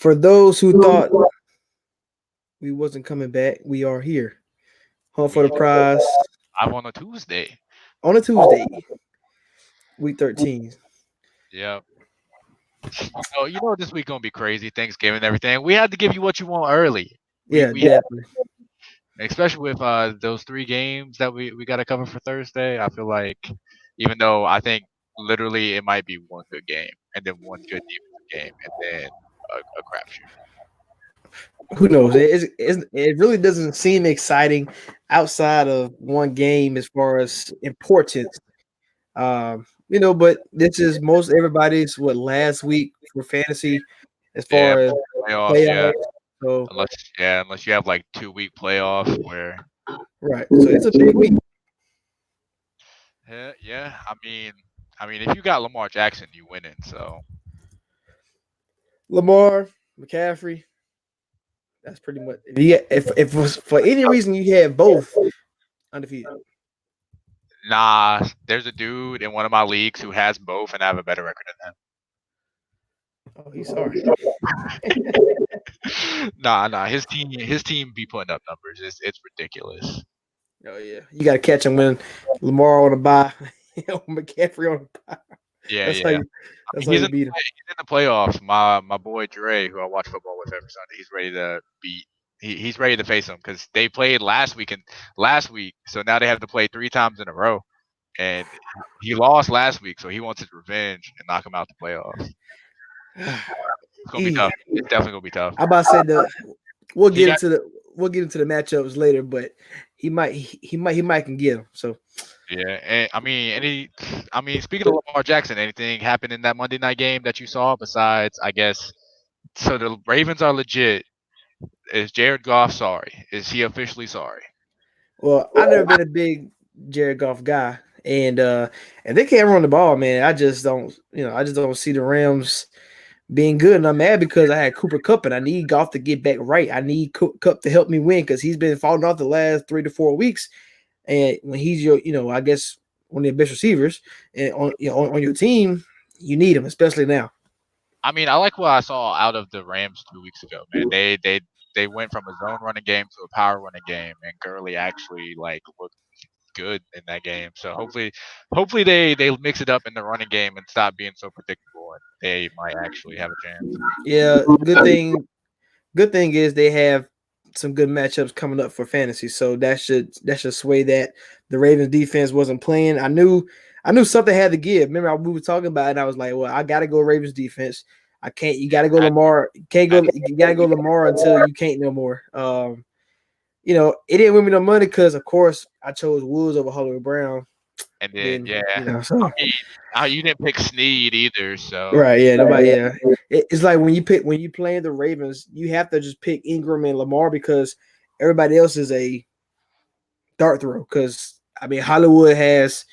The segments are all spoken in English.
For those who thought we wasn't coming back, we are here. Hunt for We the prize live on a Tuesday. on a Tuesday, week 13. Yeah. This week gonna be crazy. Thanksgiving and everything. We had to give you what you want early. We Yeah, we definitely. especially with those three games that we got to cover for Thursday. I feel like even though I think literally it might be one good game and then one good defensive game and then a crapshoot. Who knows? It really doesn't seem exciting outside of one game as far as importance. But this is most everybody's what last week for fantasy as Yeah, far as playoffs. Yeah, playoffs. So unless you have like 2 week playoffs where right. So it's a big week. yeah. I mean if you got Lamar Jackson, you winning. So Lamar, McCaffrey. That's pretty much if for any reason you had both undefeated. nah, there's a dude in one of my leagues who has both and I have a better record than Oh, he's sorry. nah. His team be putting up numbers. It's ridiculous. Oh yeah, you got to catch him when Lamar on a bye, McCaffrey on a bye. Yeah, That's how yeah. you. That's how you beat him. He's in the playoffs. My boy Dre, who I watch football with every Sunday, he's ready to beat. He's ready to face him because they played last week, so now they have to play 3 times in a row, and he lost last week, so he wants his revenge and knock him out the playoffs. It's gonna be E. tough. It's definitely gonna be tough. I about to say we'll He get got into the matchups later, but he might can get him. So yeah, and I mean, speaking of Lamar Jackson, anything happened in that Monday night game that you saw besides, I guess, so the Ravens are legit. Is Jared Goff sorry? Is he officially sorry? well, I've never been a big Jared Goff guy, and they can't run the ball, man. I just don't see the Rams being good, and I'm mad because I had Cooper Cup, and I need Goff to get back right. I need Cup to help me win because he's been falling off the last 3 to 4 weeks. And when he's I guess one of your best receivers, and on your team, you need him, especially now. I mean, I like what I saw out of the Rams 2 weeks ago, man. They went from a zone running game to a power running game, and Gurley actually like looked good in that game. So hopefully they mix it up in the running game and stop being so predictable, and they might actually have a chance. Yeah, good thing is they have some good matchups coming up for fantasy, so that should sway that the Ravens defense wasn't playing. I knew something had to give. Remember we were talking about it, and I was like, well, I got to go Ravens defense. I can't. You Yeah, got to go Lamar. You can't had go. to, You got to go Lamar until you can't no more. It didn't win me no money because, of course, I chose Woods over Hollywood Brown. and then Then yeah, I so mean, you didn't pick Snead either, so right, yeah, nobody, yeah. It's like when you play the Ravens, you have to just pick Ingram and Lamar because everybody else is a dart throw. Because I mean, Hollywood has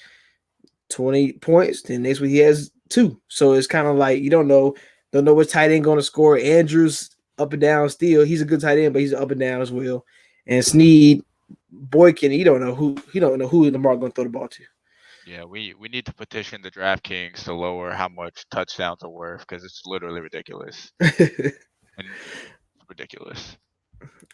20 points, then next week he has two. So it's kind of like you don't know what tight end going to score. Andrews up and down still. He's a good tight end, but he's up and down as well. And Snead, Boykin, he don't know who Lamar going to throw the ball to. yeah, we need to petition the DraftKings to lower how much touchdowns are worth because it's literally ridiculous and ridiculous.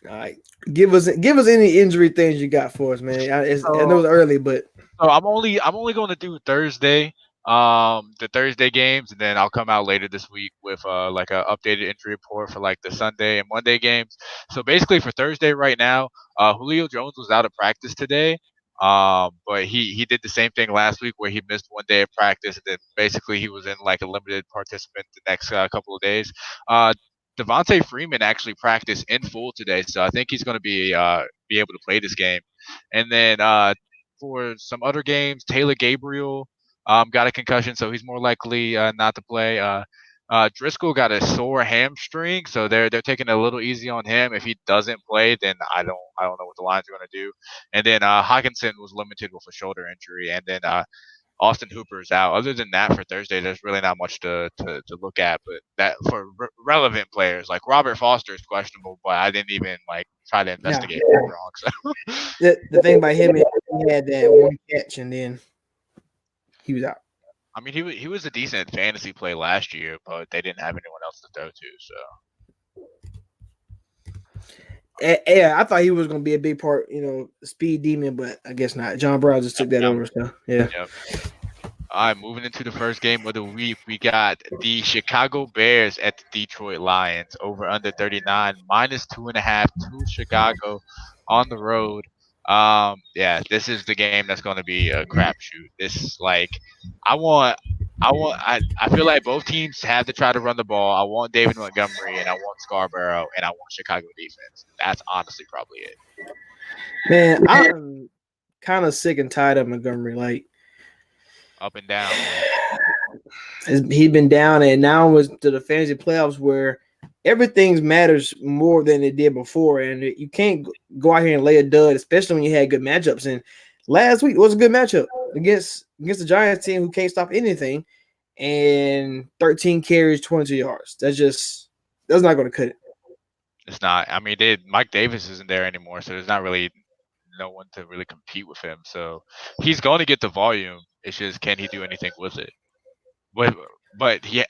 All right, give us any injury things you got for us, man. I know So it's early, but So I'm only going to do Thursday, the Thursday games, and then I'll come out later this week with like a updated injury report for like the Sunday and Monday games. So basically for Thursday right now, Julio Jones was out of practice today. But he did the same thing last week where he missed one day of practice, and then basically he was in like a limited participant the next couple of days. Uh, Devontae Freeman actually practiced in full today, so I think he's going to be able to play this game. And then for some other games, Taylor Gabriel got a concussion, so he's more likely not to play. Driscoll got a sore hamstring, so they're taking it a little easy on him. If he doesn't play, then I don't know what the Lions are going to do. And then Hawkinson was limited with a shoulder injury, and then Austin Hooper is out. Other than that, for Thursday, there's really not much to look at. But that for relevant players like Robert Foster is questionable, but I didn't even like try to nah. investigate that wrong. So The thing about him is he had that one catch and then he was out. I mean, he was a decent fantasy play last year, but they didn't have anyone else to throw to. So Yeah, I thought he was going to be a big part, speed demon, but I guess not. John Brown just took that Yeah. over. So yeah. Yep. All right, moving into the first game of the week, we got the Chicago Bears at the Detroit Lions over under 39 -2.5 to Chicago on the road. Yeah, this is the game that's going to be a crapshoot. This I want, I feel like both teams have to try to run the ball. I want David Montgomery and I want Scarborough and I want Chicago defense. That's honestly probably it. Man, I'm kind of sick and tired of Montgomery. Like, Up and down. he's been down, and now was to the fantasy playoffs where everything matters more than it did before, and you can't go out here and lay a dud, especially when you had good matchups. And last week was a good matchup against the Giants team who can't stop anything, and 13 carries, 22 yards. That's not going to cut it. It's not. I mean, Mike Davis isn't there anymore, so there's not really no one to really compete with him. So he's going to get the volume. It's just can he do anything with it? But he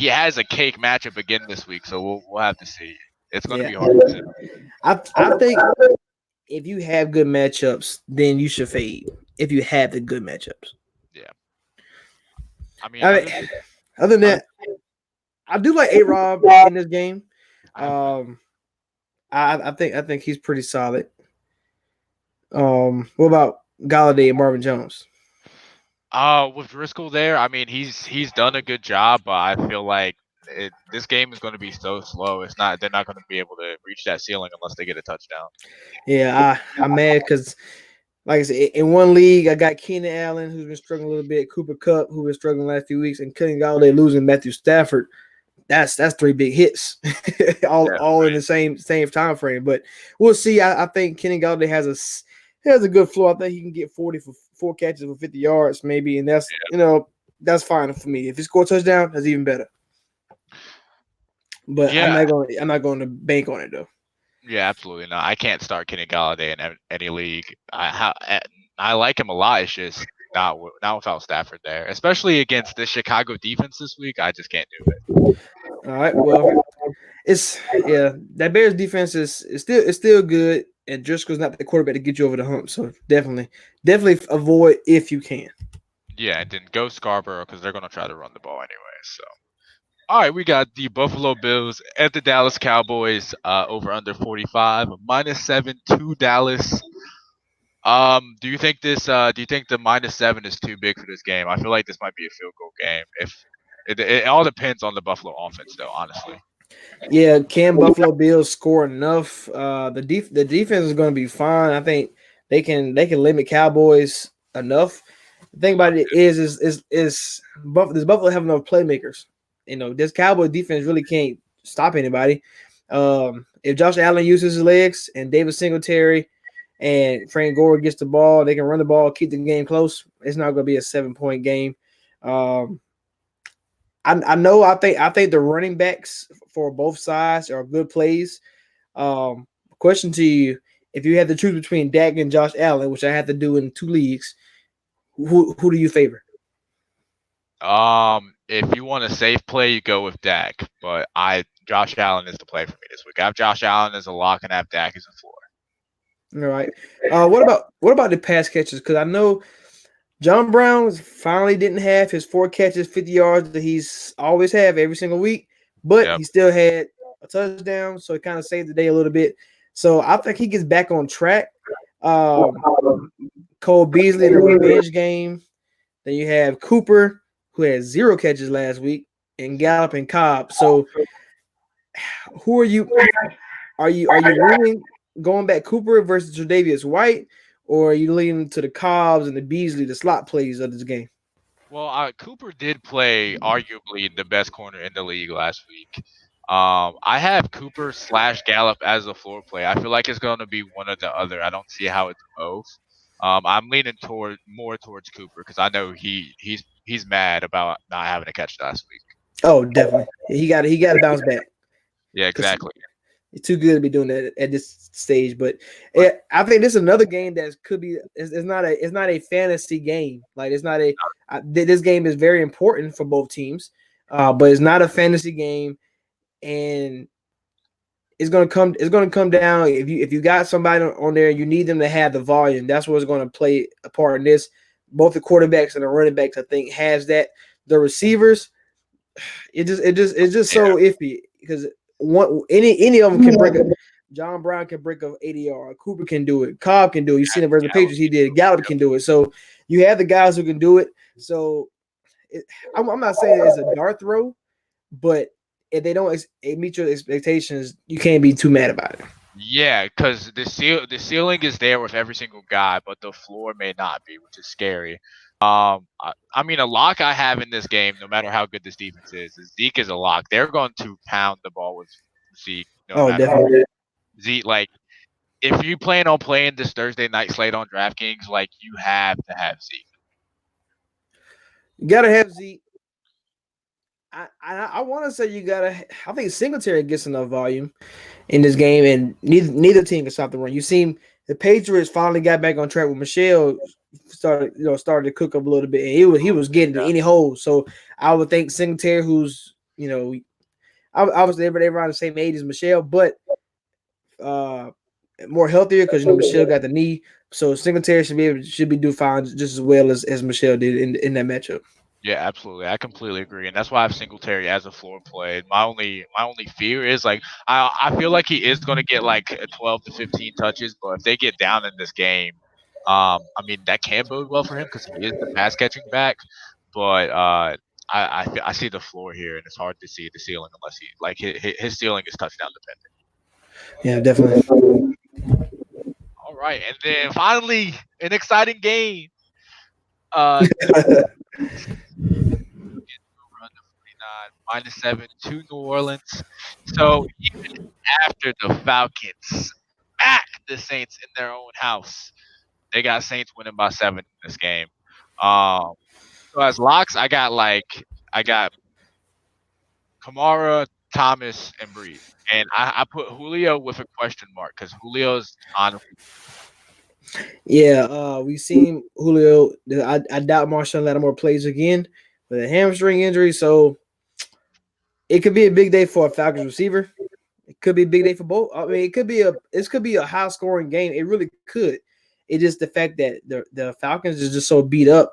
has a cake matchup again this week, so we'll have to see. It's going to be hard to see. I think if you have good matchups, then you should fade. If you have the good matchups. Yeah. I mean, other than that, I do like A-Rob in this game. I think he's pretty solid. What about Galladay and Marvin Jones? With Driscoll there, I mean he's done a good job, but I feel like this game is going to be so slow. They're not going to be able to reach that ceiling unless they get a touchdown. Yeah, I'm mad because, like I said, in one league I got Keenan Allen who's been struggling a little bit, Cooper Kupp who's been struggling the last few weeks, and Kenny Galladay losing Matthew Stafford. That's 3 big hits, all in the same time frame. But we'll see. I think Kenny Galladay has a good floor. I think he can get 40 for 4 catches for 50 yards, maybe, and that's that's fine for me. If he scores a touchdown, that's even better. But I'm not going to bank on it though. Yeah, absolutely not. I can't start Kenny Galladay in any league. I like him a lot. It's just not without Stafford there, especially against the Chicago defense this week. I just can't do it. All right, well, that Bears defense is still good, and Driscoll's not the quarterback to get you over the hump. So definitely avoid if you can. Yeah, and then go Scarborough because they're going to try to run the ball anyway. So, all right, we got the Buffalo Bills at the Dallas Cowboys over under 45 -7 to Dallas. Do you think this? Do you think the -7 is too big for this game? I feel like this might be a field goal game. If it all depends on the Buffalo offense, though, honestly. Yeah, can Buffalo Bills score enough? The defense is going to be fine. I think they can limit Cowboys enough. The thing about it is does Buffalo have enough playmakers? This Cowboy defense really can't stop anybody. If Josh Allen uses his legs and David Singletary and Frank Gore gets the ball, they can run the ball, keep the game close. It's not going to be a 7-point game. I think the running backs for both sides are good plays. Question to you: if you had to choose between Dak and Josh Allen, which I had to do in 2 leagues, who do you favor? If you want a safe play, you go with Dak. But Josh Allen is the play for me this week. I have Josh Allen as a lock and I have Dak as a floor. All right. What about the pass catches? Because I know John Brown finally didn't have his 4 catches, 50 yards that he's always have every single week, but he still had a touchdown, so it kind of saved the day a little bit. So I think he gets back on track. Cole Beasley in a revenge game. Then you have Cooper, who had 0 catches last week, and Gallup and Cobb. So who are you? Are you leaning going back Cooper versus Tre'Davious White, or are you leaning to the Cobbs and the Beasley, the slot plays of this game? Well, Cooper did play arguably the best corner in the league last week. I have Cooper / Gallup as a floor play. I feel like it's going to be one or the other. I don't see how it's both. I'm leaning more towards Cooper because I know he's mad about not having a catch last week. Oh, definitely. He got to bounce back. Yeah, exactly. It's too good to be doing that at this stage, but I think this is another game that could be. It's not a fantasy game. Like it's not this game is very important for both teams, but it's not a fantasy game. And It's gonna come down if you got somebody on there, you need them to have the volume. That's what's gonna play a part in this. Both the quarterbacks and the running backs, I think, has that. The receivers, it's just Yeah, so iffy because any of them can break a John Brown can break a 80-yard. Cooper can do it. Cobb can do it. You seen it versus the Gallup. Patriots. He did. Gallup can do it. So you have the guys who can do it. So I'm not saying it's a dart throw, but if they don't meet your expectations, you can't be too mad about it. Yeah, because the ceiling is there with every single guy, but the floor may not be, which is scary. I mean, a lock I have in this game, no matter how good this defense is Zeke is a lock. They're going to pound the ball with Zeke, no Oh, matter definitely. Zeke. Like, if you plan on playing this Thursday night slate on DraftKings, like you have to have Zeke. You gotta have Zeke. I want to say you gotta. I think Singletary gets enough volume in this game, and neither team can stop the run. You seen the Patriots finally got back on track with Michelle started to cook up a little bit, and he was getting to Yeah. any hole. So I would think Singletary, who's obviously everybody around the same age as Michelle, but uh more healthier because Michelle got the knee. So Singletary should be do fine just as well as Michelle did in that matchup. Yeah, absolutely. I completely agree, and that's why I have Singletary as a floor play. My only fear is like I feel like he is going to get like 12 to 15 touches, but if they get down in this game, I mean that can bode well for him because he is the pass catching back. But I see the floor here, and it's hard to see the ceiling unless he like his ceiling is touchdown dependent. Yeah, definitely. All right, and then finally an exciting game. New run to 49 -7 to New Orleans. So even after the Falcons smack the Saints in their own house, they got Saints winning by 7 in this game. Um, so as locks, I got Kamara, Thomas, and Breeze, and I put Julio with a question mark because Julio's honestly Yeah, we've seen Julio. I doubt Marshawn Lattimore plays again with a hamstring injury, so it could be a big day for a Falcons receiver. It could be a big day for both. I mean, it could be a high scoring game. It really could. It's just the fact that the Falcons is just so beat up.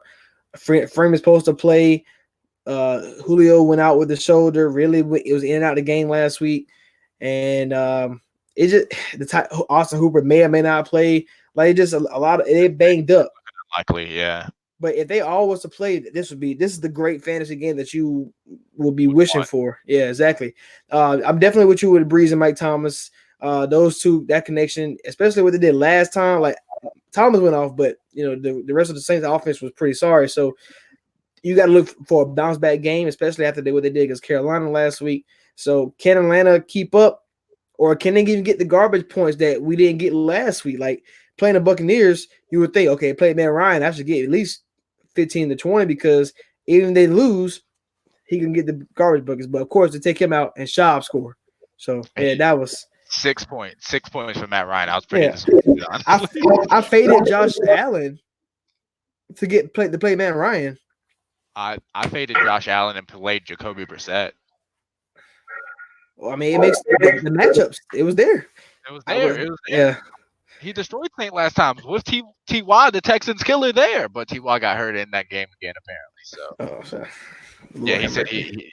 Frame is supposed to play. Julio went out with the shoulder. Really, it was in and out of the game last week, and it just Austin Hooper may or may not play. Like it just a lot of it banged up. unlikely. Yeah, But if they all was to play, this is the great fantasy game that you will be would wishing want. for. Yeah, exactly. I'm definitely with you with Breeze and Mike Thomas. Those two, that connection, especially what they did last time. Like Thomas went off, but the rest of the Saints offense was pretty sorry. So you got to look for a bounce back game, especially after what they did against Carolina last week. So can Atlanta keep up, or can they even get the garbage points that we didn't get last week? Like playing the Buccaneers, you would think, okay, play Matt Ryan, I should get at least 15 to 20 because even if they lose, he can get the garbage buckets. But of course, to take him out and Schaub score. So And yeah, that was 6 points, 6 points for Matt Ryan. I was pretty yeah. disappointed, I honestly. I faded Josh Allen to play Matt Ryan. I faded Josh Allen and played Jacoby Brissett. Well, I mean, it makes the matchups. It was there. It was I there. was It was there. yeah. He destroyed Saint last time with Ty. The Texans killer there, but Ty got hurt in that game again apparently. So Oh, sorry. yeah, Lord he have said mercy.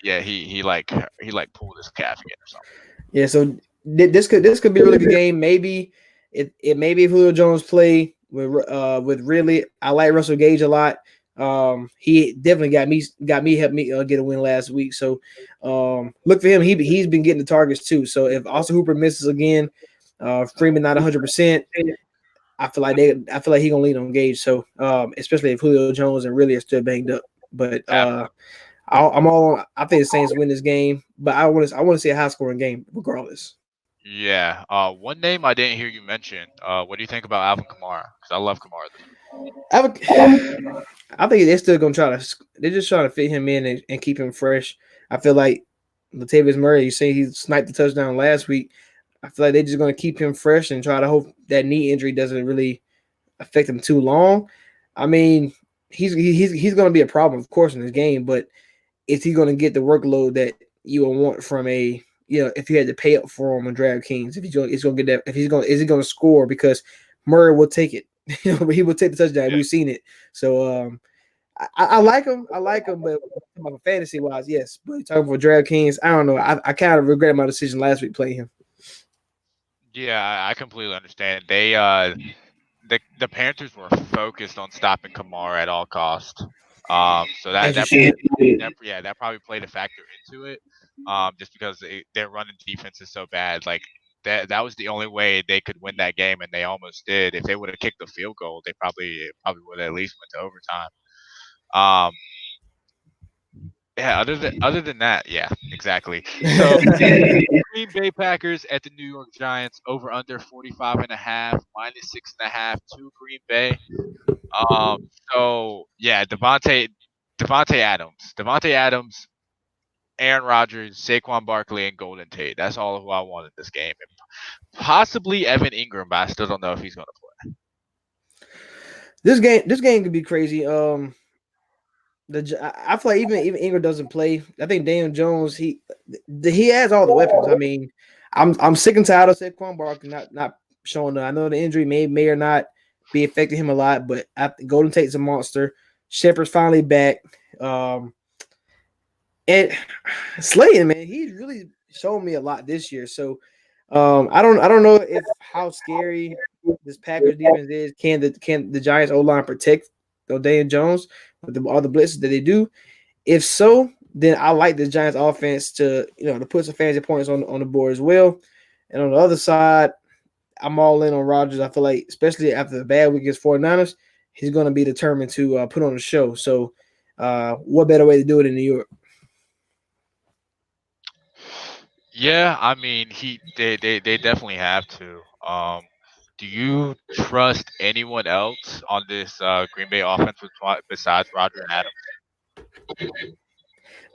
he pulled his calf again or something. Yeah, so this could be a really good game. Maybe it maybe if Julio Jones play with really, I like Russell Gage a lot. He definitely got me helped me get a win last week. So look for him. He's been getting the targets too. So if Austin Hooper misses again, Freeman not 100%. I feel like he gonna lean on Gage. So especially if Julio Jones and really are still banged up. But I'm all on. I think the Saints win this game, but I want to see a high scoring game regardless. Yeah. One name I didn't hear you mention. What do you think about Alvin Kamara? Because I love Kamara. I, would, I think they're still gonna try to. They're just trying to fit him in and keep him fresh. I feel like Latavius Murray. You say he sniped the touchdown last week. I feel like they're just gonna keep him fresh and try to hope that knee injury doesn't really affect him too long. I mean, he's gonna be a problem, of course, in this game, but is he gonna get the workload that you will want from a if you had to pay up for him on DraftKings, if he's gonna get that, if is he gonna score because Murray will take it. He will take the touchdown. Yeah. We've seen it. So I like him. I like him, but fantasy wise, yes. But talking for DraftKings, I don't know. I kind of regret my decision last week playing him. Yeah, I completely understand. They the Panthers were focused on stopping Kamara at all costs. So that that probably played a factor into it. Just because their running defense is so bad, like that was the only way they could win that game, and they almost did. If they would have kicked the field goal, they probably would have at least went to overtime. Yeah, other than that, yeah, exactly. So Green Bay Packers at the New York Giants over under 45.5 -6.5 to Green Bay. So yeah, Devontae Adams, Aaron Rodgers, Saquon Barkley, and Golden Tate. That's all who I want in this game. And possibly Evan Ingram, but I still don't know if he's going to play. This game could be crazy. I feel like even Ingram doesn't play. I think Daniel Jones he has all the weapons. I mean, I'm sick and tired of Saquon Barkley not showing up. I know the injury may or not be affecting him a lot, but Golden Tate's a monster. Shepard's finally back. And Slayton, man, he's really shown me a lot this year. So I don't know if how scary this Packers defense is. Can the Giants O-line protect Daniel Jones with all the blitzes that they do? If so, then I like the Giants offense to put some fantasy points on the board as well. And on the other side, I'm all in on Rodgers. I feel like, especially after the bad week against 49ers, he's going to be determined to put on a show. So what better way to do it in New York? Yeah, I mean, they definitely have to. Do you trust anyone else on this Green Bay offense besides Roger and Adams?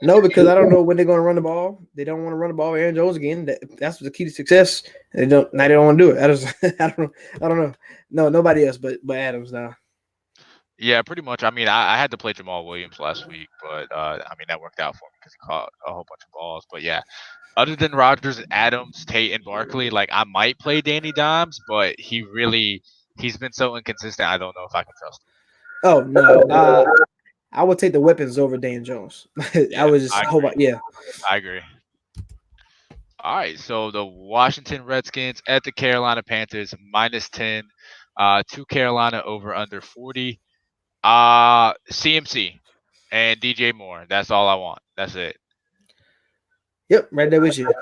No, because I don't know when they're going to run the ball. They don't want to run the ball with Aaron Jones again. That's the key to success. They don't want to do it. I don't know. No, nobody else but Adams now. Yeah, pretty much. I mean, I had to play Jamal Williams last week, but I mean that worked out for me because he caught a whole bunch of balls. But yeah, other than Rodgers, Adams, Tate, and Barkley, like I might play Danny Dimes, but he's been so inconsistent. I don't know if I can trust him. Oh no, I would take the weapons over Dan Jones. Yeah, I would just hope. Yeah, I agree. All right, so the Washington Redskins at the Carolina Panthers -10, to Carolina over under 40. CMC and DJ Moore. That's all I want. That's it. Yep, right there with you.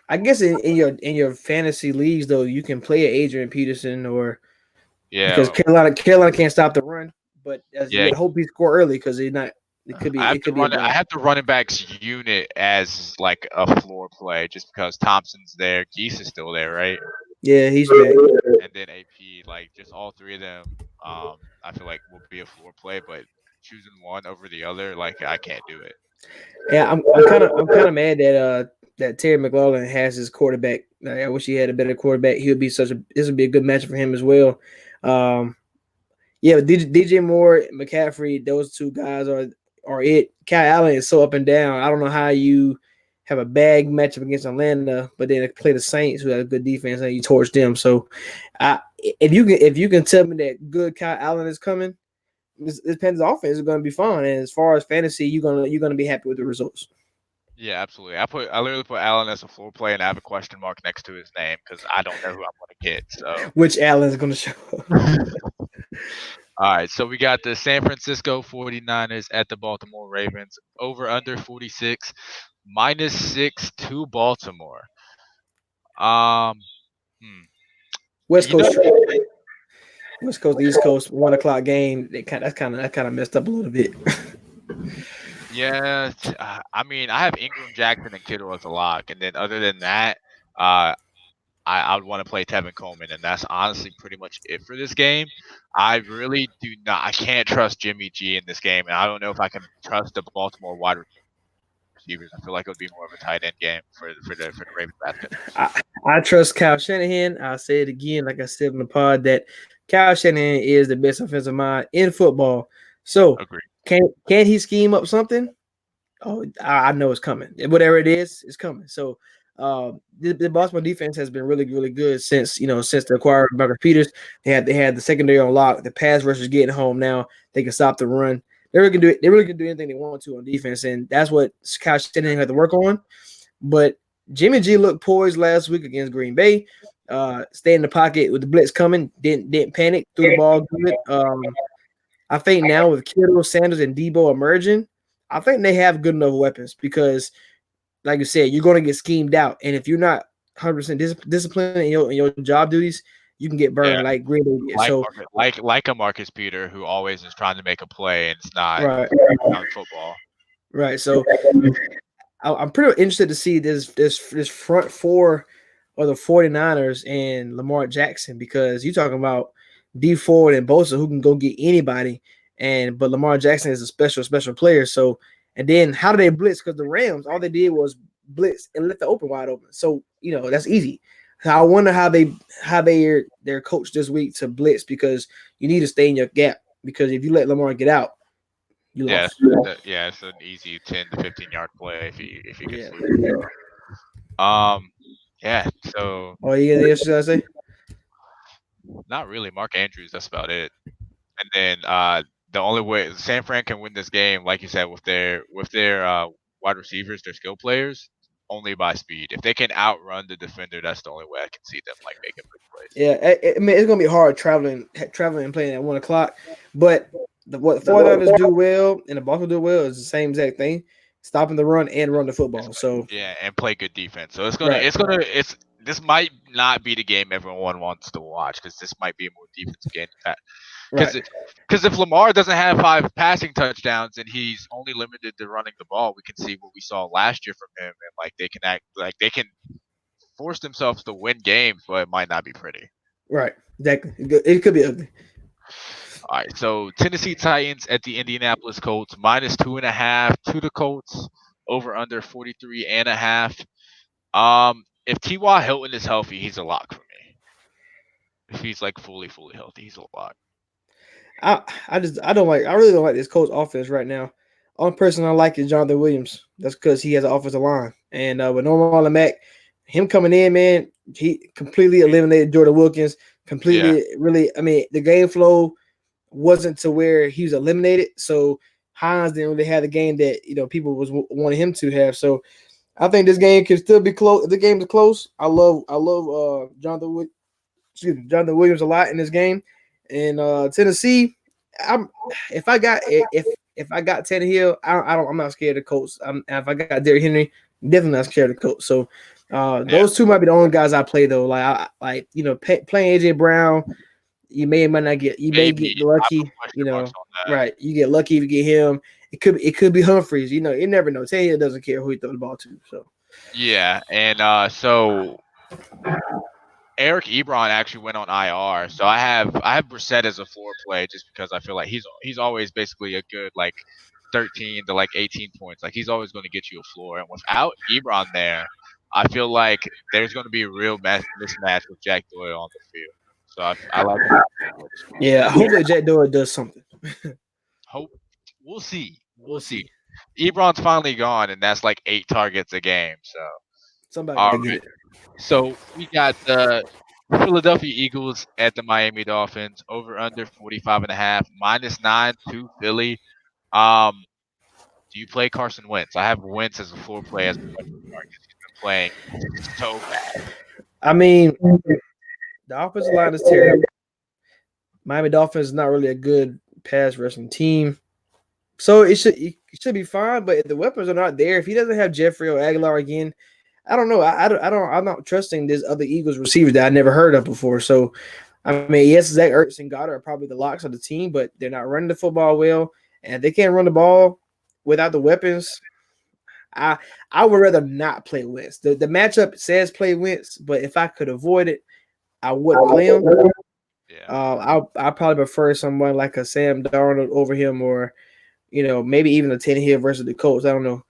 I guess in your fantasy leagues though, you can play Adrian Peterson because Carolina can't stop the run, but you hope he score early because he's not. It could be. I have the running backs unit as like a floor play just because Thompson's there, Geese is still there, right? Yeah, he's back. And then AP, like just all three of them, I feel like will be a floor play, but choosing one over the other, like I can't do it. Yeah, I'm kind of mad that Terry McLaurin has his quarterback. I wish he had a better quarterback. This would be a good matchup for him as well. Yeah, DJ Moore, McCaffrey, those two guys are it. Kyle Allen is so up and down. I don't know how you have a bad matchup against Atlanta, but then play the Saints, who have a good defense, and you torch them. So, if you can tell me that good Kyle Allen is coming, this Panthers offense is going to be fun. And as far as fantasy, you're gonna be happy with the results. Yeah, absolutely. I literally put Allen as a floor play, and I have a question mark next to his name because I don't know who I'm going to get. So which Allen is going to show up? All right, so we got the San Francisco 49ers at the Baltimore Ravens over under 46 -6 to Baltimore. West Coast, East Coast, 1 o'clock game. That's kind of messed up a little bit. Yeah, I mean, I have Ingram, Jackson, and Kittle as a lock, and then other than that, I would want to play Tevin Coleman, and that's honestly pretty much it for this game. I really do not. I can't trust Jimmy G in this game, and I don't know if I can trust the Baltimore wide receivers. I feel like it would be more of a tight end game for the Ravens basket. I trust Kyle Shanahan. I'll say it again, like I said in the pod, that Kyle Shanahan is the best offensive mind in football. So, Agreed. Can he scheme up something? Oh, I know it's coming. Whatever it is, it's coming. So the Baltimore defense has been really, really good since since they acquired Marcus Peters. They had the secondary on lock. The pass rush is getting home now. They can stop the run. They really can do it. They really can do anything they want to on defense, and that's what Kyle Shanahan had to work on. But Jimmy G looked poised last week against Green Bay. Stay in the pocket with the blitz coming. Didn't panic. Threw the ball good. I think now with Kittle, Sanders, and Debo emerging, I think they have good enough weapons because, like you said, you're going to get schemed out, and if you're not 100% disciplined in your job duties, you can get Yeah, burned like Green Bay did. So like a Marcus Peter who always is trying to make a play and it's not right, on football. right. So I'm pretty interested to see this front four of the 49ers and Lamar Jackson because you're talking about D Ford and Bosa who can go get anybody, but Lamar Jackson is a special player. So and then how do they blitz? Because the Rams all they did was blitz and left the open wide open. So that's easy. So I wonder how they're coached this week to blitz because you need to stay in your gap because if you let Lamar get out, you Yeah, lost. it's an easy 10 to 15 yard play if you get Yeah. sleepy. Yeah. So Oh, you got anything else to say? not really. Mark Andrews. That's about it. And then the only way San Fran can win this game, like you said, with their wide receivers, their skill players, only by speed. If they can outrun the defender, that's the only way I can see them like making big plays. Yeah, I mean it's gonna be hard traveling and playing at 1 o'clock. But what the 49ers do well and the Buccaneers do well is the same exact thing: stopping the run and run the football. So Yeah, and play good defense. So right, it's this might not be the game everyone wants to watch because this might be a more defensive game. right, Because if Lamar doesn't have 5 passing touchdowns and he's only limited to running the ball, we can see what we saw last year from him, and like they can force themselves to win games, but it might not be pretty. right. Exactly. It could be ugly. All right, so Tennessee Titans at the Indianapolis Colts -2.5 to the Colts over under 43.5. If T.Y. Hilton is healthy, he's a lock for me. If he's like fully healthy, he's a lock. I really don't like this Colts offense right now. Only person I like is Jonathan Williams. That's because he has an offensive line. And with Norman Mack, him coming in, man, he completely eliminated Jordan Wilkins. Yeah, Completely, really. I mean, the game flow wasn't to where he was eliminated. So Hines didn't really have the game that people was wanting him to have. So I think this game can still be close. If the game is close, I love Jonathan Williams a lot in this game. And Tennessee, if I got Tannehill, I'm not scared of Colts. If I got Derrick Henry, definitely not scared of Colts. So yeah, those two might be the only guys I play though. Playing AJ Brown, you might not get maybe. I lucky. put question marks on that. Right? You get lucky if you get him. It could be Humphreys. You never know. Tannehill doesn't care who he throw the ball to. So Yeah, and so Eric Ebron actually went on IR, so I have Brissett as a floor play just because I feel like he's always basically a good like 13 to like 18 points. Like he's always going to get you a floor, and without Ebron there, I feel like there's going to be a real mismatch with Jack Doyle on the field. So I like this week. yeah, hopefully Jack Doyle does something. Hope we'll see. We'll We'll see. see. Ebron's finally gone, and that's like 8 targets a game. So Somebody all gotta get right. it. So we got the Philadelphia Eagles at the Miami Dolphins over under 45.5 -9 to Philly. Um, do you play Carson Wentz? I have Wentz as a floor play as a question mark. He's been playing so bad. I mean, the offensive line is terrible. Miami Dolphins is not really a good pass rushing team. So it should be fine, but if the weapons are not there, if he doesn't have Jeffrey or Aguilar again, I don't know. I'm not trusting this other Eagles receivers that I never heard of before. So I mean, yes, Zach Ertz and Goddard are probably the locks of the team, but they're not running the football well, and if they can't run the ball without the weapons, I I would rather not play Wentz. The matchup says play Wentz, but if I could avoid it, I wouldn't play him. Yeah. I probably prefer someone like a Sam Darnold over him, or maybe even a Tannehill versus the Colts. I don't know.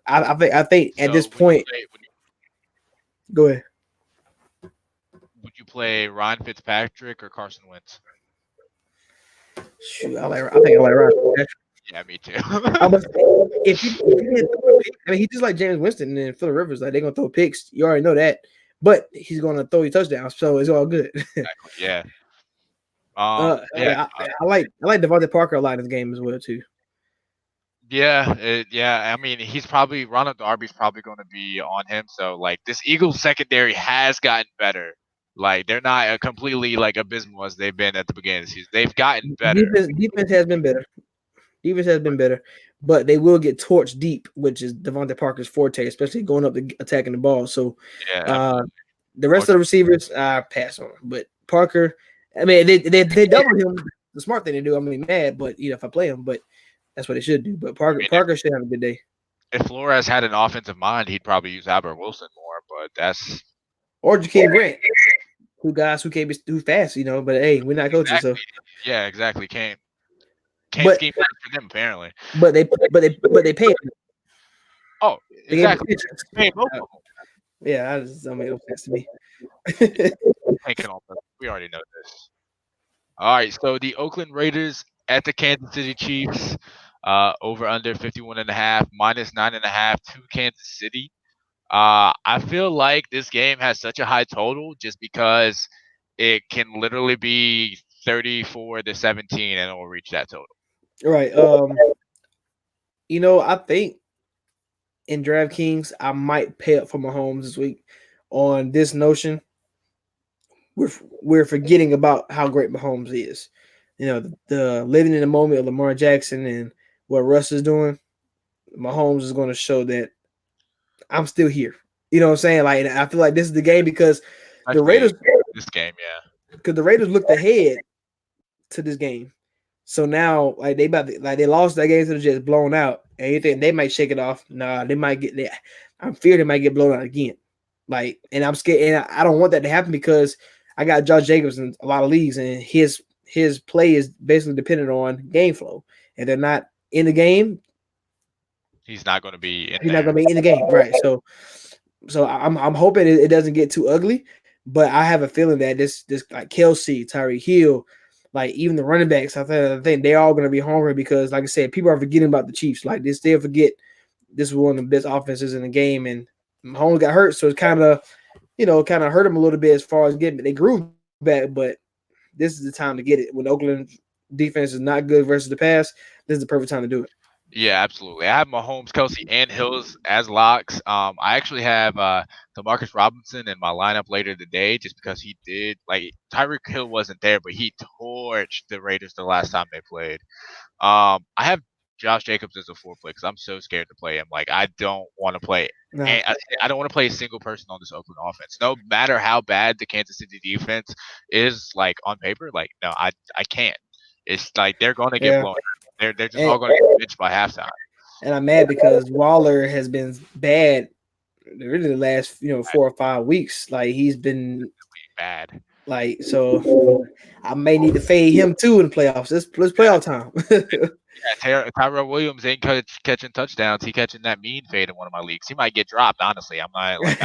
I think at this So point, go ahead. would you play Ryan Fitzpatrick or Carson Wentz? Shoot, I think I like Ryan Fitzpatrick. Yeah, me too. I must say, if he didn't throw a pick, I mean, he's just like James Winston and Phillip Rivers. Like they're gonna throw picks. You already know that, but he's gonna throw you touchdowns, so it's all good. Yeah. Yeah. Yeah, I like Devontae Parker a lot in this game as well too. Yeah. I mean, he's probably Ronald Darby's probably going to be on him. So like this Eagles secondary has gotten better. Like they're not completely like abysmal as they've been at the beginning of the season. They've gotten better. Defense has been better. Defense has been better, but they will get torched deep, which is Devontae Parker's forte, especially going up the attacking the ball. So, Yeah, uh, absolutely. the rest of the receivers, I pass on. But Parker, I mean, they double him. The smart thing to do. I'm mad, but if I play him, but that's what they should do. But I mean, Parker should have a good day. if Flores had an offensive mind, he'd probably use Albert Wilson more. But that's Or Jakeem Grant, two guys who can be who fast, But hey, we're not coaches, so exactly. Yeah, exactly. Can't but scheme that for them apparently. but they pay him. Oh, They gave him exactly. extensions. Hey, both of them. Yeah, that just don't make no sense to me. Tanking on purpose. We already know this. All right, so the Oakland Raiders at the Kansas City Chiefs, over under 51.5, -9.5 to Kansas City. I feel like this game has such a high total just because it can literally be 34-17 and it will reach that total. Right. I think in DraftKings, I might pay up for Mahomes this week on this notion. We're forgetting about how great Mahomes is. The living in the moment of Lamar Jackson and what Russ is doing. Mahomes is going to show that I'm still here. You know what I'm saying? Like I feel like this is the game because the Especially Raiders this game, yeah. because the Raiders looked ahead to this game. So now, like they lost that game to the Jets, blown out, and you think they might shake it off? Nah, they might get that. I'm fearing they might get blown out again. Like, and I'm scared, and I don't want that to happen because I got Josh Jacobs in a lot of leagues, and his play is basically dependent on game flow. And they're not in the game, He's not going to be in he's not there. going to be in the game, right? So I'm hoping it doesn't get too ugly, but I have a feeling that this like Kelsey, Tyreek Hill, like even the running backs, I think they're all going to be hungry because, like I said, people are forgetting about the Chiefs. Like they still forget this was one of the best offenses in the game, and Mahomes got hurt, so it's kind of hurt him a little bit as far as getting they grew back. But this is the time to get it when Oakland defense is not good versus the pass. This is the perfect time to do it. Yeah, absolutely. I have Mahomes, Kelsey, and Hills as locks. I actually have Demarcus Robinson in my lineup later today just because he did like Tyreek Hill wasn't there, but he torched the Raiders the last time they played. I have Josh Jacobs as a four play because I'm so scared to play him. Like I don't want to play. Nah, And I don't want to play a single person on this Oakland offense. No matter how bad the Kansas City defense is, like on paper, like no, I can't. It's like they're going to get yeah, blown. They're just and, all going to get bitched by halftime. and I'm mad because Waller has been bad really the last 4 or 5 weeks. Like he's been Bad. like so. I may need to fade him too in the playoffs. Let's playoff time. Yeah, Tyrell Williams ain't catching touchdowns. He catching that mean fade in one of my leagues. He might get dropped. Honestly, I'm not like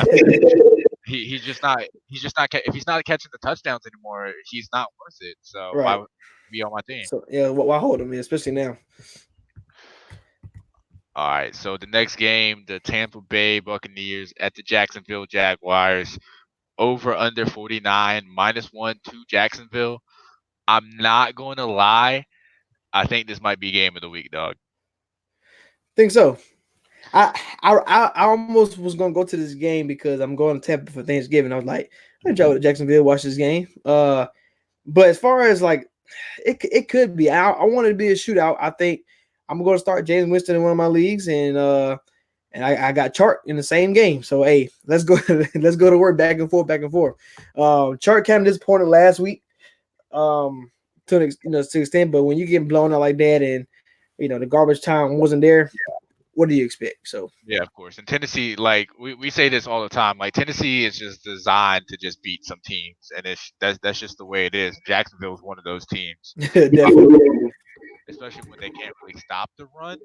he's just not if he's not catching the touchdowns anymore, he's not worth it. So why Right. would he be on my team? So yeah, why hold him, especially now? All right, so the next game, the Tampa Bay Buccaneers at the Jacksonville Jaguars, over under 49, -1 to Jacksonville. I'm not going to lie. I think this might be game of the week, dog. Think so. I almost was gonna go to this game because I'm going to Tampa for Thanksgiving. I was like, I'm gonna travel to Jacksonville, watch this game. But as far as like, it could be. I want it to be a shootout. I think I'm going to start James Winston in one of my leagues, and I got Chart in the same game. So hey, let's go let's go to work back and forth, back and forth. Chart kind of disappointed last week, to to extent, but when you get blown out like that, and the garbage time wasn't there, what do you expect? So Yeah, of course. And Tennessee, like we say this all the time, like Tennessee is just designed to just beat some teams, and that's just the way it is. Jacksonville is one of those teams, definitely, especially when they can't really stop the run.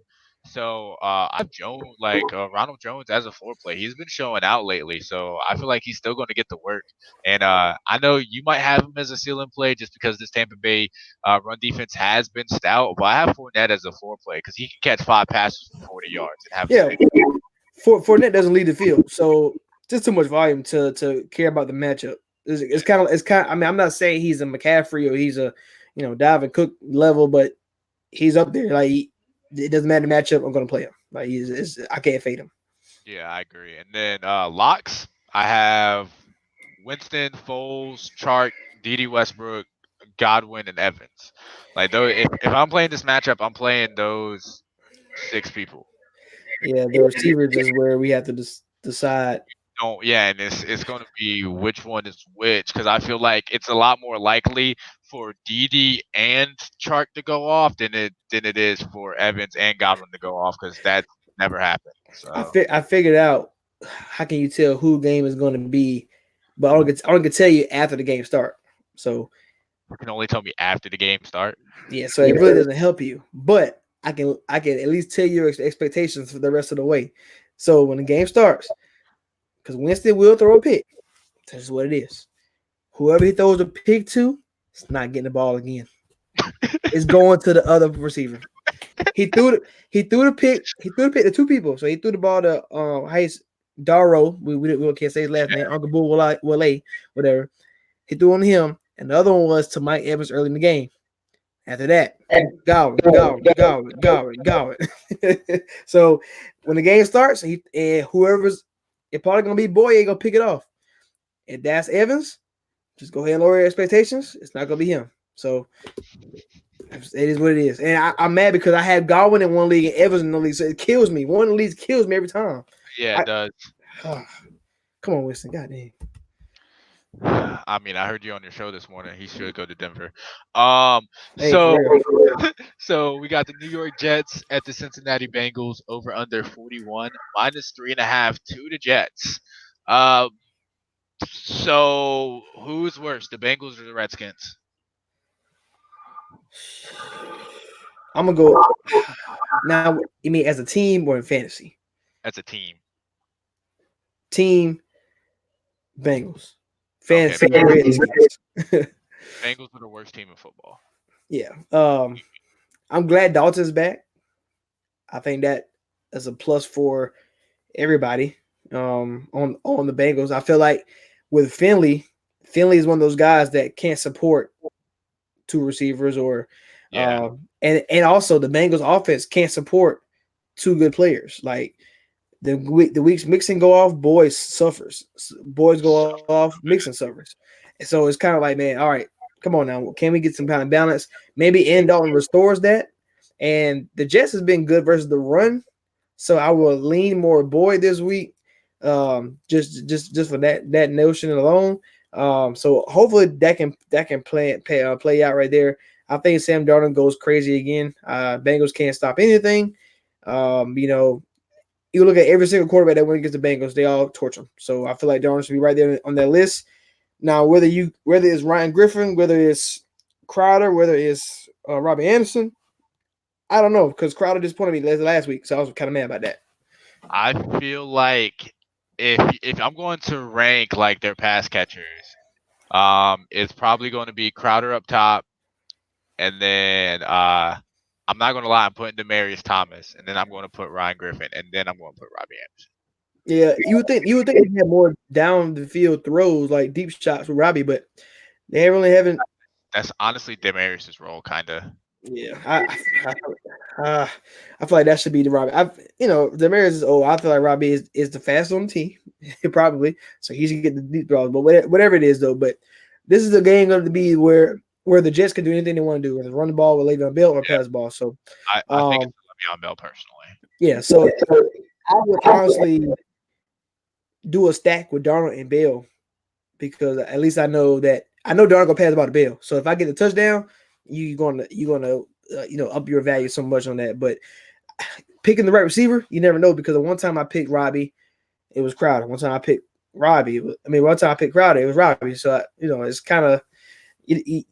So I've Jones Ronald Jones as a floor play. He's been showing out lately, so I feel like he's still going to get the work. And I know you might have him as a ceiling play just because this Tampa Bay run defense has been stout, but I have Fournette as a floor play because he can catch 5 passes for 40 yards and have a Yeah, safe. Fournette doesn't lead the field, so just too much volume to care about the matchup. It's kind of. I mean, I'm not saying he's a McCaffrey or he's a Dalvin Cook level, but he's up there. Like it doesn't matter the matchup. I'm going to play him. Like I can't fade him. Yeah, I agree. And then locks, I have Winston, Foles, Chark, D.D. Westbrook, Godwin, and Evans. Like though, if I'm playing this matchup, I'm playing those 6 people. Yeah, the receivers is where we have to decide. Don't yeah, and it's going to be which one is which because I feel like it's a lot more likely for Didi and Chark to go off than it is for Evans and Godwin to go off because that never happened. So I figured out how can you tell who game is going to be, but I don't get to tell you after the game start. So you can only tell me after the game start. yeah, so it really doesn't help you, but I can at least tell your expectations for the rest of the way. So when the game starts, because Winston will throw a pick, that's just what it is. Whoever he throws a pick to, it's not getting the ball again. It's going to the other receiver. He threw the pick to 2 people. So he threw the ball to Darrow. We can't say his last name. Uncle Boo Wale, whatever. He threw on him, and the other one was to Mike Evans early in the game. After that, Godwin. So when the game starts, whoever's it's probably gonna be Boye gonna pick it off. If that's Evans, just go ahead and lower your expectations. It's not gonna be him. So it is what it is. And I'm mad because I had Godwin in one league and Evans in the league, so it kills me. One of the leagues kills me every time. Yeah, it does. Come on, Winston. Goddamn. I mean, I heard you on your show this morning. He should go to Denver. Hey, So so we got the New York Jets at the Cincinnati Bengals over under 41 -3.5 to the Jets. So who's worse, the Bengals or the Redskins? I'm gonna go now. You mean as a team or in fantasy? As a team. Team Bengals. Fantasy Okay. Redskins. Bengals are the worst team in football. Yeah. I'm glad Dalton's back. I think that is a plus for everybody. On the Bengals. I feel like with Finley is one of those guys that can't support 2 receivers or and also the Bengals offense can't support 2 good players. Like the weeks Mixon go off, Boys suffers. Boys go off, Mixon suffers. And so it's kind of like, man, all right, come on now. Can we get some kind of balance? Maybe Andy Dalton restores that. And the Jets has been good versus the run. So I will lean more Boyd this week. Just for that notion alone. So hopefully that can play out right there. I think Sam Darnold goes crazy again. Bengals can't stop anything. You look at every single quarterback that went against the Bengals, they all torch them. So I feel like Darnold should be right there on that list. Now, whether it's Ryan Griffin, whether it's Crowder, whether it's Robbie Anderson, I don't know because Crowder disappointed me last week, so I was kind of mad about that. I feel like if I'm going to rank like their pass catchers, it's probably going to be Crowder up top, and then I'm not going to lie, I'm putting Demaryius Thomas, and then I'm going to put Ryan Griffin, and then I'm going to put Robbie Anderson. Yeah, you would think they had more down the field throws like deep shots with Robbie, but they really haven't. That's honestly Demaryius's role, kind of. Yeah, I feel like that should be the Robbie. Demaryius is old. I feel like Robbie is the fastest on the team, probably. So he should get the deep throws. But whatever it is, though. But this is a game going to be where the Jets can do anything they want to do, whether run the ball with Le'Veon Bell or pass the ball. So I think it's Le'Veon Bell personally. Yeah, so I would honestly do a stack with Darnold and Bell because at least I know Darnold gonna pass the ball to Bell. So if I get the touchdown, you're gonna up your value so much on that. But picking the right receiver, you never know because the one time I picked Robbie, it was Crowder. One time I picked Crowder, it was Robbie. So it's kind of you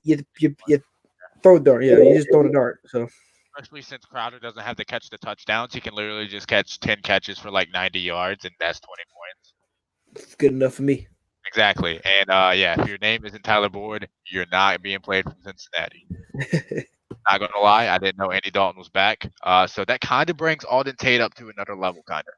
throw the dart. Yeah, you just throw the dart. So especially since Crowder doesn't have to catch the touchdowns. He can literally just catch 10 catches for like 90 yards, and that's 20 points. Good enough for me. Exactly. And yeah, if your name isn't Tyler Boyd, you're not being played from Cincinnati. Not gonna lie, I didn't know Andy Dalton was back. So that kind of brings Alden Tate up to another level, kind of.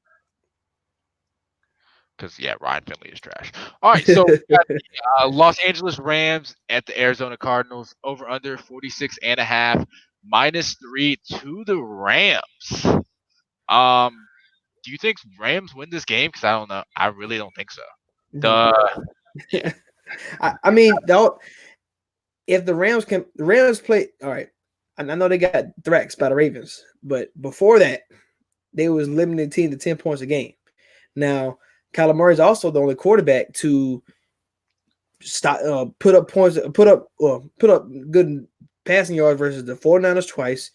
Because yeah, Ryan Finley is trash. All right, so we got the Los Angeles Rams at the Arizona Cardinals, over under 46.5, -3 to the Rams. Do you think Rams win this game? Because I don't know. I really don't think so. No. Yeah. I mean, if the Rams play all right. I know they got threats by the Ravens, but before that, they was limiting the team to 10 points a game. Now, Kyler Murray is also the only quarterback to put up points, put up good passing yards versus the 49ers twice,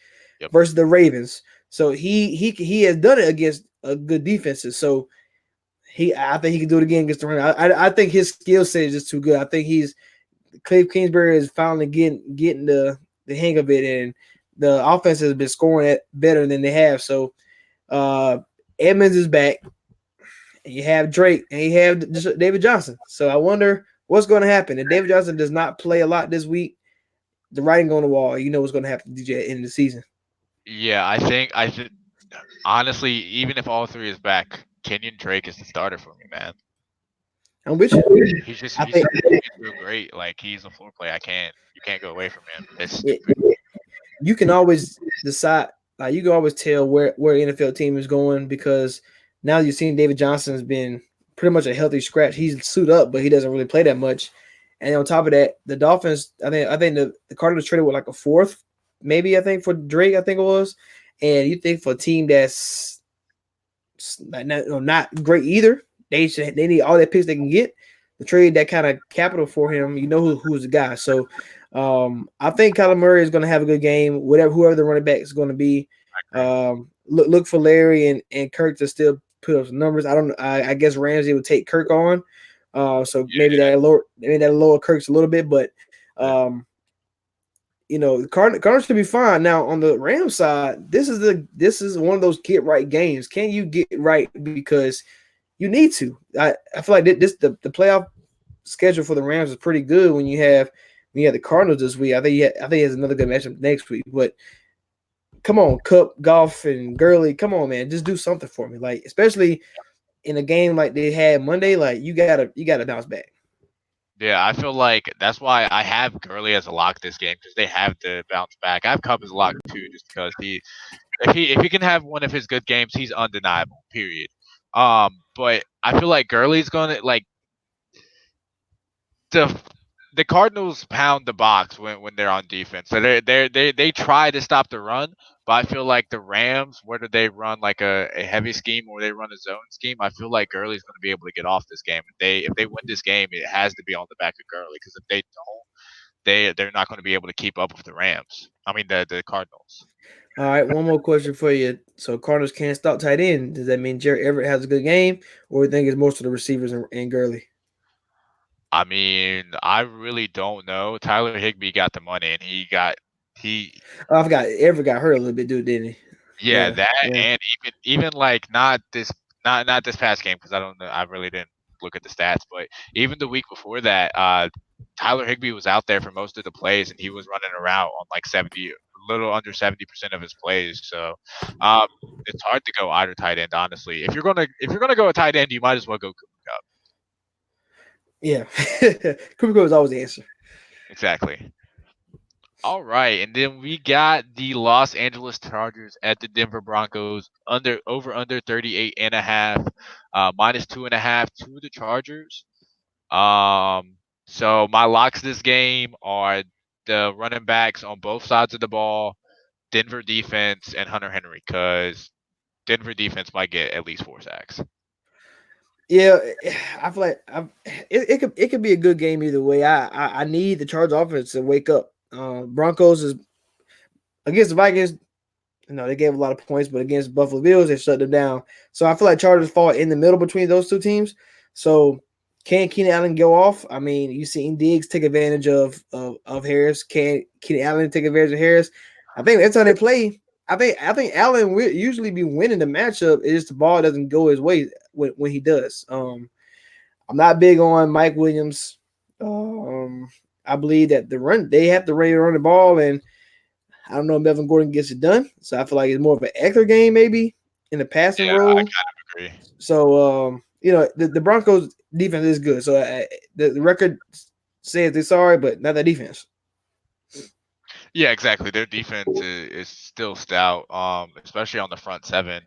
versus the Ravens. So he has done it against good defenses. So I think he can do it again against the Rams. I think his skill set is just too good. I think Cliff Kingsbury is finally getting the hang of it, and the offense has been scoring it better than they have. So Edmonds is back, and you have Drake, and you have David Johnson. So I wonder what's going to happen. If David Johnson does not play a lot this week, the writing on the wall, you know what's going to happen to DJ at the end of the season. Yeah, I think honestly, even if all three is back, Kenyon Drake is the starter for me, man. I'm with you. He's I think so great. Like he's a floor play. You can't go away from him. It's you can always decide. Like you can always tell where NFL team is going because now you've seen David Johnson has been pretty much a healthy scratch. He's suit up, but he doesn't really play that much. And on top of that, the Dolphins, I think the Cardinals traded with like a fourth, maybe I think for Drake, I think it was. And you think for a team that's not great either, they need all that picks they can get to trade that kind of capital for him. You know who's the guy. So I think Kyler Murray is going to have a good game. Whoever the running back is going to be, look for Larry and Kirk to still put up some numbers. I guess Ramsey would take Kirk on. So maybe that lower Kirk's a little bit, but the Cardinals should be fine. Now on the Rams side, this is one of those get right games. Can you get right because you need to? I feel like the playoff schedule for the Rams is pretty good when you have the Cardinals this week. I think he has another good matchup next week. But come on, Kupp, Goff, and Gurley, come on, man, just do something for me. Like especially in a game like they had Monday, like you gotta bounce back. Yeah, I feel like that's why I have Gurley as a lock this game because they have to bounce back. I have Kupp as a lock too, just because if he can have one of his good games, he's undeniable. Period. But I feel like Gurley's gonna like the Cardinals pound the box when they're on defense. So they try to stop the run, but I feel like the Rams, whether they run like a heavy scheme or they run a zone scheme, I feel like Gurley's going to be able to get off this game. If they win this game, it has to be on the back of Gurley because if they don't, they're not going to be able to keep up with the Rams. I mean the Cardinals. All right, one more question for you. So Cardinals can't stop tight end. Does that mean Jerry Everett has a good game, or you think it's most of the receivers and Gurley? I mean, I really don't know. Tyler Higbee got the money, and he. Oh, I forgot. Everett got hurt a little bit, didn't he? Yeah, and even like not this past game because I don't know. I really didn't look at the stats, but even the week before that, Tyler Higbee was out there for most of the plays, and he was running around on like a little under 70% of his plays. So, it's hard to go either tight end. Honestly, if you're gonna go a tight end, you might as well go Cooper Kupp. Yeah, Cooper Kupp is always the answer. Exactly. All right, and then we got the Los Angeles Chargers at the Denver Broncos over under 38.5, -2.5 to the Chargers. So my locks this game are the running backs on both sides of the ball, Denver defense, and Hunter Henry, because Denver defense might get at least 4 sacks. Yeah, I feel like it could be a good game either way. I need the Chargers offense to wake up. Broncos is against the Vikings. They gave a lot of points, but against Buffalo Bills, they shut them down. So I feel like Chargers fall in the middle between those two teams. So can Keenan Allen go off? I mean, you've seen Diggs take advantage of Harris. Can Keenan Allen take advantage of Harris? I think that's how they play. I think Allen will usually be winning the matchup. It's just the ball doesn't go his way when he does. I'm not big on Mike Williams. I believe that they have to run the ball, and I don't know if Melvin Gordon gets it done. So I feel like it's more of an Eckler game maybe in the passing Yeah, I role. kind of agree. So the Broncos defense is good. So the record says they're sorry, but not the defense. Yeah, exactly. Their defense is still stout, especially on the front seven.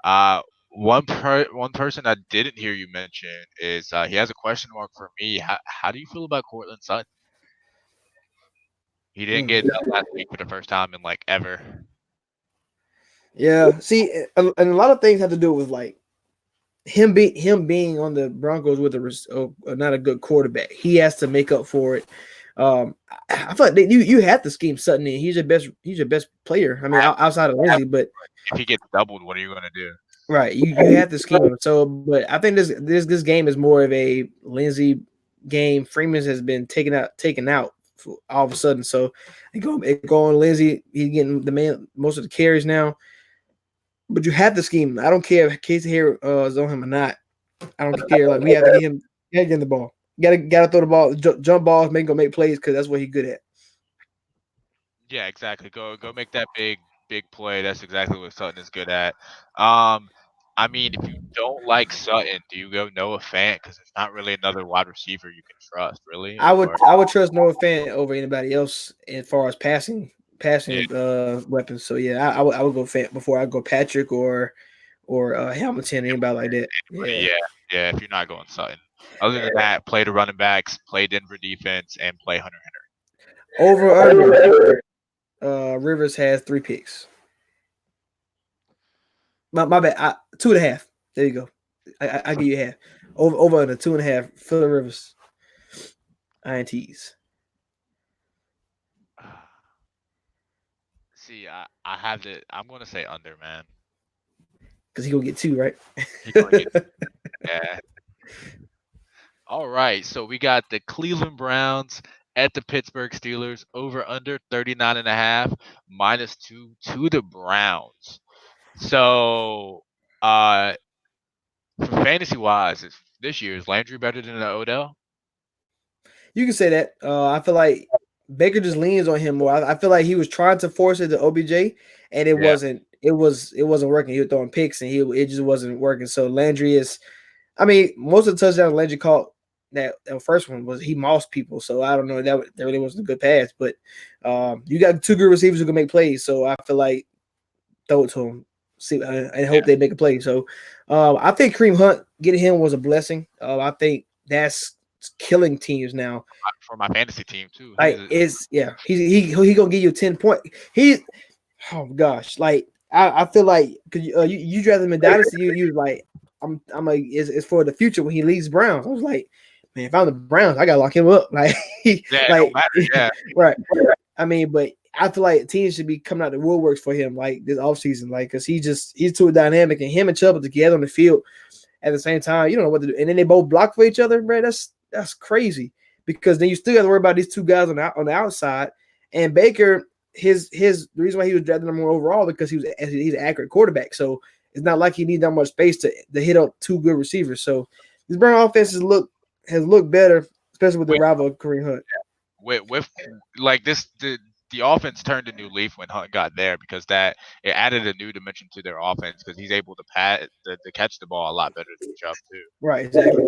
Uh, one person I didn't hear you mention is he has a question mark for me. How do you feel about Cortland Sutton? He didn't Mm. get done last week for the first time in like ever. Yeah. See, and a lot of things have to do with like him being on the Broncos with not a good quarterback. He has to make up for it. I feel like you have to scheme Sutton in. He's your best player. I mean, outside of Lindsey, but If he gets doubled, what are you gonna do? right, you have to scheme him. So, but I think this game is more of a Lindsey game. Freeman has been taken out all of a sudden. So it go on Lindsey. He's getting the man most of the carries now. But you have to scheme. I don't care if Casey here is on him or not. I don't care. Like we have to get him. Get the ball. Gotta throw the ball, jump balls, make plays because that's what he's good at. Yeah, exactly. Go make that big play. That's exactly what Sutton is good at. Um, I mean, if you don't like Sutton, do you go Noah Fant? Because it's not really another wide receiver you can trust, really. I would Or I would trust Noah Fant over anybody else as far as passing yeah, weapons. So yeah, I would go Fant before I go Patrick or Hamilton, anybody like that. Yeah. yeah. If you're not going Sutton, other than that, play the running backs, play Denver defense, and play Hunter Henry. Over under. Rivers has 3 picks. My bad. 2.5. There you go. I give you half. Over under 2.5. Phillip Rivers. INTs. See, I have to. I'm gonna say under, man. Because he gonna get 2, right? He gonna get yeah. All right, so we got the Cleveland Browns at the Pittsburgh Steelers over under 39.5 -2 to the Browns. So, for fantasy wise, this year is Landry better than Odell? You can say that. I feel like Baker just leans on him more. I feel like he was trying to force it to OBJ, and it Yeah. wasn't. It wasn't working. He was throwing picks, and it just wasn't working. So Landry is. I mean, most of the touchdowns Landry caught that first one was he mossed people. So I don't know that really wasn't a good pass, but you got 2 good receivers who can make plays. So I feel like throw it to him, see, and hope they make a play. So I think Kareem Hunt getting him was a blessing. I think that's killing teams now. For my fantasy team too. Like he's gonna give you a 10-point. Oh gosh, like I feel like because you drafted him in dynasty, you was like I'm like it's for the future when he leaves Browns. I was like, man, if I'm the Browns, I gotta lock him up. Like like yeah. right. I mean, but I feel like teams should be coming out the woodworks for him like this offseason, like because he's too dynamic, and him and Chubb together on the field at the same time, you don't know what to do, and then they both block for each other, man. That's crazy. Because then you still got to worry about these 2 guys on the outside. And Baker, the reason why he was drafted number 1 overall because he's an accurate quarterback. So it's not like he needs that much space to hit up 2 good receivers. So this Brown offense has looked better, especially with the arrival of Kareem Hunt. With like this the offense turned a new leaf when Hunt got there because it added a new dimension to their offense because he's able to catch the ball a lot better than Chubb too. Right, exactly.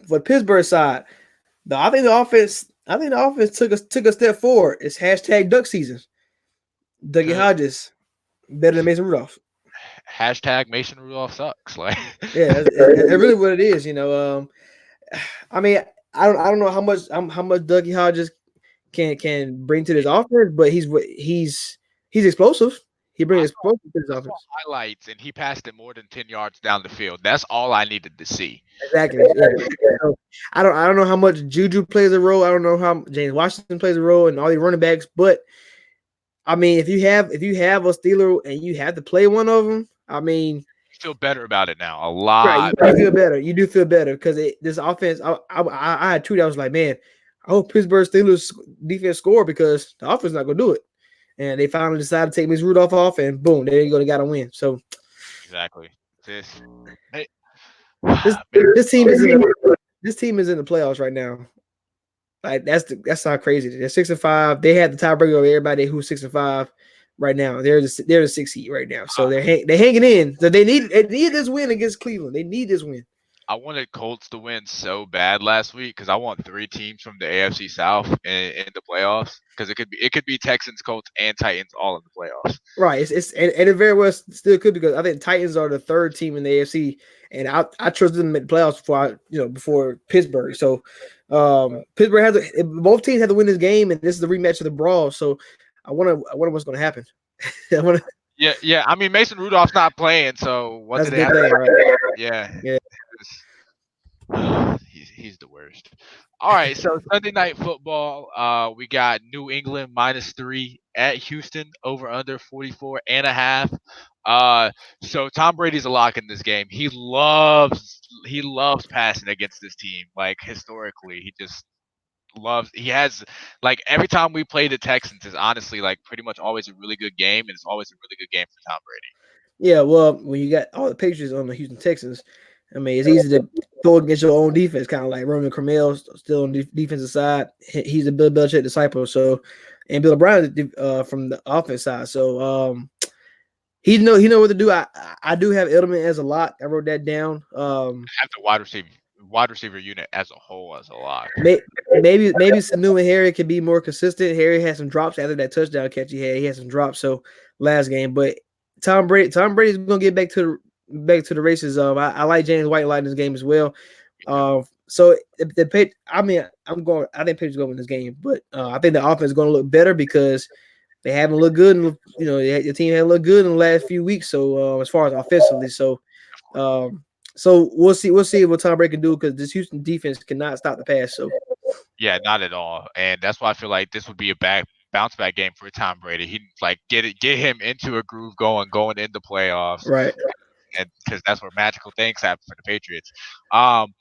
For Pittsburgh side. I think the offense took a step forward. It's hashtag duck season. Dougie Hodges better than Mason Rudolph. Hashtag Mason Rudolph sucks. Like yeah, it's really what it is. I mean, I don't know how much Dougie Hodges can bring to this offense, but he's explosive. He brings explosive to this offense. Highlights, and he passed it more than 10 yards down the field. That's all I needed to see. Exactly. Yeah. So, I don't know how much Juju plays a role. I don't know how James Washington plays a role, and all these running backs. But I mean, if you have a Steeler and you have to play one of them, I mean, you feel better about it now. A lot. Right, you feel better. You do feel better because this offense. I had tweeted. I was like, man, I hope Pittsburgh Steelers defense score because the offense not gonna do it. and they finally decided to take Miss Rudolph off, and boom, there you go, they got a win. So Exactly. This, hey, this man, this team is in the playoffs right now. Like that's how crazy it is. They're 6-5. They had the tiebreaker over everybody who's 6-5 right now. They're the 6th seed right now, so uh, they're hanging in. So they need this win against Cleveland. They need this win. I wanted Colts to win so bad last week because I want 3 teams from the AFC South in the playoffs because it could be Texans, Colts, and Titans all in the playoffs. Right. And it very well still could because I think Titans are the 3rd team in the AFC, and I trust them in the playoffs before Pittsburgh. So Pittsburgh both teams have to win this game, and this is the rematch of the brawl. So I wonder what's going to happen. I wonder. Yeah. I mean, Mason Rudolph's not playing, so what That's do a they good have? thing, right? Yeah. Yeah. He's the worst. All right, so Sunday night football, we got New England -3 at Houston over under 44.5. So Tom Brady's a lock in this game. He loves passing against this team. Like historically, he just loves. He has like every time we play the Texans is honestly like pretty much always a really good game, and it's always a really good game for Tom Brady. Yeah, well, when you got all the Patriots on the Houston Texans, I mean, it's easy to go against your own defense, kind of like Roman Cromwell still on the defensive side. He's a Bill Belichick disciple, so and Bill O'Brien from the offense side. So he know what to do. I do have Edelman as a lock. I wrote that down. Have the wide receiver unit as a whole as a lock. Maybe Sanu and Harry can be more consistent. Harry had some drops after that touchdown catch he had. He had some drops so last game, but Tom Brady's gonna get back to the races. I like James White a lot in this game as well. So I think Patriots going to win this game, but I think the offense is going to look better because they haven't looked good. And the team hasn't looked good in the last few weeks. So as far as offensively, so we'll see what Tom Brady can do because this Houston defense cannot stop the pass. So Yeah, not at all. And that's why I feel like this would be a back bounce back game for Tom Brady. He like get him into a groove going into playoffs, right. and because that's where magical things happen for the Patriots. Um,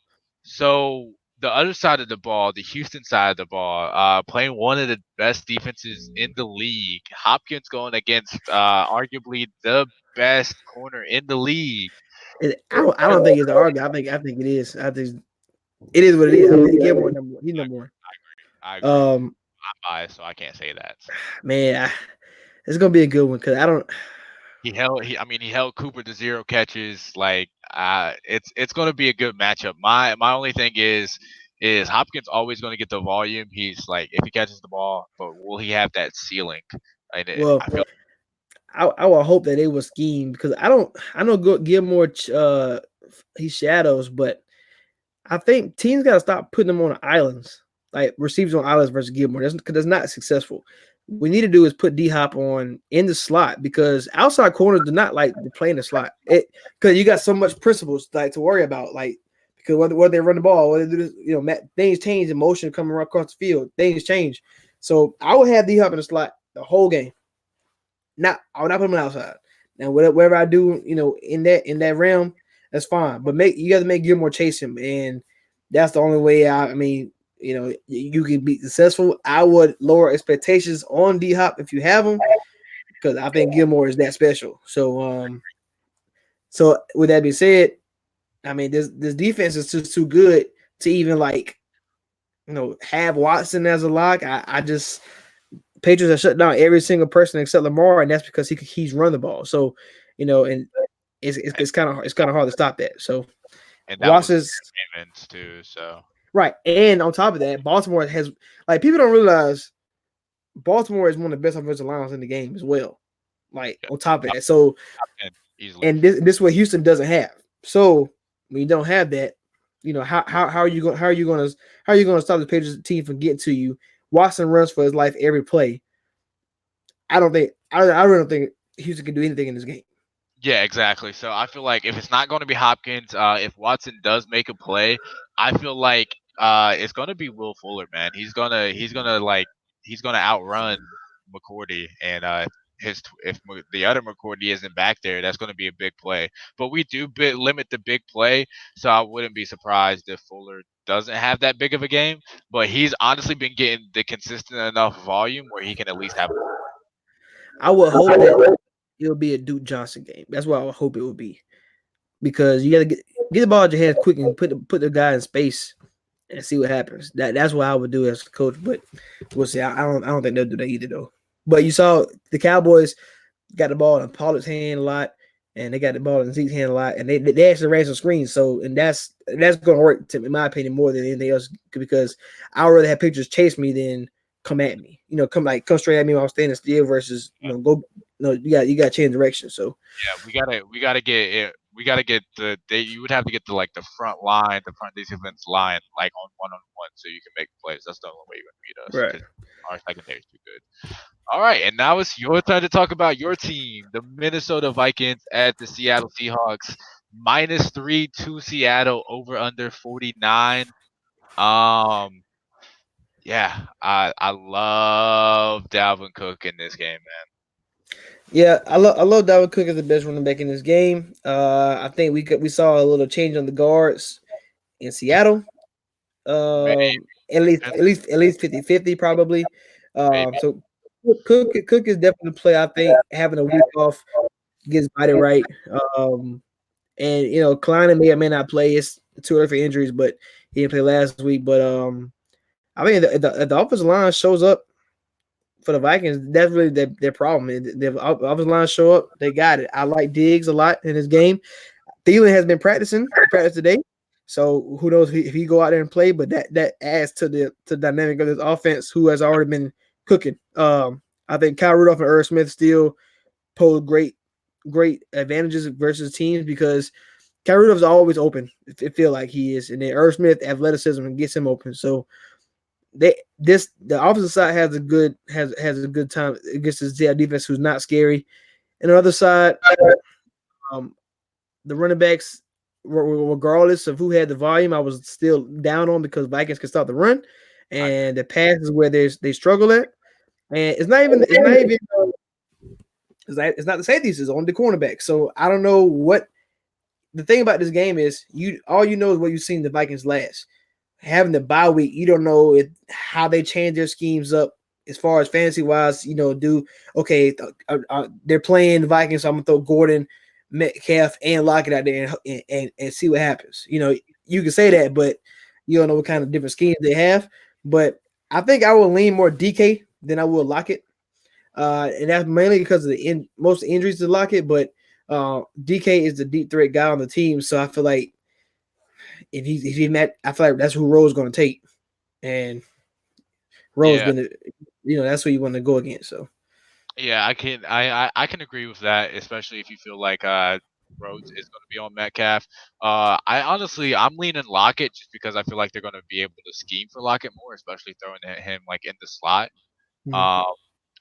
so the other side of the ball, the Houston side of the ball, playing one of the best defenses in the league. Hopkins going against arguably the best corner in the league. I don't think it's an argument. I think it is. I think it is what it is. I think Gilmore number one. He's number one. I agree. Um, I'm biased, so I can't say that. man, it's gonna be a good one because I don't. He held Cooper to 0 catches. Like, it's going to be a good matchup. My only thing is Hopkins always going to get the volume. He's like if he catches the ball, but will he have that ceiling? Well, I feel I will hope that they will scheme because I don't. I know Gilmore. He shadows, but I think teams got to stop putting them on islands, like receivers on islands versus Gilmore. Because that's not successful. What we need to do is put D Hop on in the slot because outside corners do not like to play in the slot. Because you got so much principles like to worry about, like because whether they run the ball, whether they do this, things change, emotion coming right across the field, things change. So I would have D Hop in the slot the whole game. I would not put him outside. Now whatever I do, in that realm, that's fine. But you got to make Gilmore chase him, and that's the only way. You can be successful. I would lower expectations on D Hop if you have him, because I think Gilmore is that special. So with that being said, I mean this defense is just too good to even have Watson as a lock. I just Patriots have shut down every single person except Lamar, and that's because he's run the ball. So, and it's kind of hard to stop that. So and that was Watson's Ravens too. So right, and on top of that, Baltimore has people don't realize Baltimore is one of the best offensive lines in the game as well. Like yeah, on top of top that, so 10 easily. and this is what Houston doesn't have. So when you don't have that, how are you going to stop the Patriots team from getting to you? Watson runs for his life every play. I really don't think Houston can do anything in this game. Yeah, exactly. So I feel like if it's not going to be Hopkins, if Watson does make a play, I feel like it's going to be Will Fuller, man. He's gonna outrun McCourty, and if the other McCourty isn't back there, that's going to be a big play. But we do limit the big play, so I wouldn't be surprised if Fuller doesn't have that big of a game. But he's honestly been getting the consistent enough volume where he can at least have. I would hope that it'll be a Duke Johnson game. That's what I would hope it would be because you got to get the ball in your hands quick and put the guy in space and see what happens. That's what I would do as a coach, but we'll see. I don't think they'll do that either though. But you saw the Cowboys got the ball in Pollard's hand a lot, and they got the ball in Zeke's hand a lot, and they actually ran some screens. So and that's going to work, in my opinion, more than anything else because I would rather have pictures chase me than come at me. Come straight at me while I'm standing still versus go. No, you got to change direction. So Yeah, we gotta get it. We gotta get you would have to get the front line, the front defense line, like on one, so you can make plays. That's the only way you're gonna beat us right. because our secondary is too good. All right, and now it's your turn to talk about your team, the Minnesota Vikings at the Seattle Seahawks. -3 to Seattle, over under 49. Um, yeah, I love Dalvin Cook in this game, man. Yeah, I love Dalvin Cook as the best running back in this game. I think we saw a little change on the guards in Seattle. Maybe, At least 50-50 probably. maybe. So Cook is definitely a play. I think having a week off gets body right. And Klein may or may not play. It's too early for injuries, but he didn't play last week. But I mean, if the offensive line shows up for the Vikings, that's really their problem. The offensive line show up, they got it. I like Diggs a lot in this game. Thielen has been practicing. He practiced today. So who knows if he go out there and play, but that adds to the dynamic of this offense, who has already been cooking. I think Kyle Rudolph and Irv Smith still pose great advantages versus teams because Kyle Rudolph's always open. It feel like he is, and then Irv Smith athleticism gets him open. So the opposite side has a good time against the Seattle defense, who's not scary. And the other side, the running backs, regardless of who had the volume, I was still down on because Vikings can stop the run, and the pass is where they struggle at. And it's not even it's not the safeties, it's on the cornerback. So I don't know what the thing about this game is. All you know is what you've seen the Vikings last. Having the bye week, you don't know how they change their schemes up as far as fantasy wise. They're playing the Vikings, so I'm gonna throw Gordon, Metcalf, and Lockett out there and see what happens. You can say that, but you don't know what kind of different schemes they have. But I think I will lean more DK than I will Lockett, and that's mainly because of most injuries to Lockett. But DK is the deep threat guy on the team, so I feel like if he met, I feel like that's who Rowe's going to take, and Rowe's going to, that's who you want to go against. So. Yeah, I can agree with that, especially if you feel like Rhodes is going to be on Metcalf. I'm leaning Lockett just because I feel like they're going to be able to scheme for Lockett more, especially throwing him like in the slot. Mm-hmm.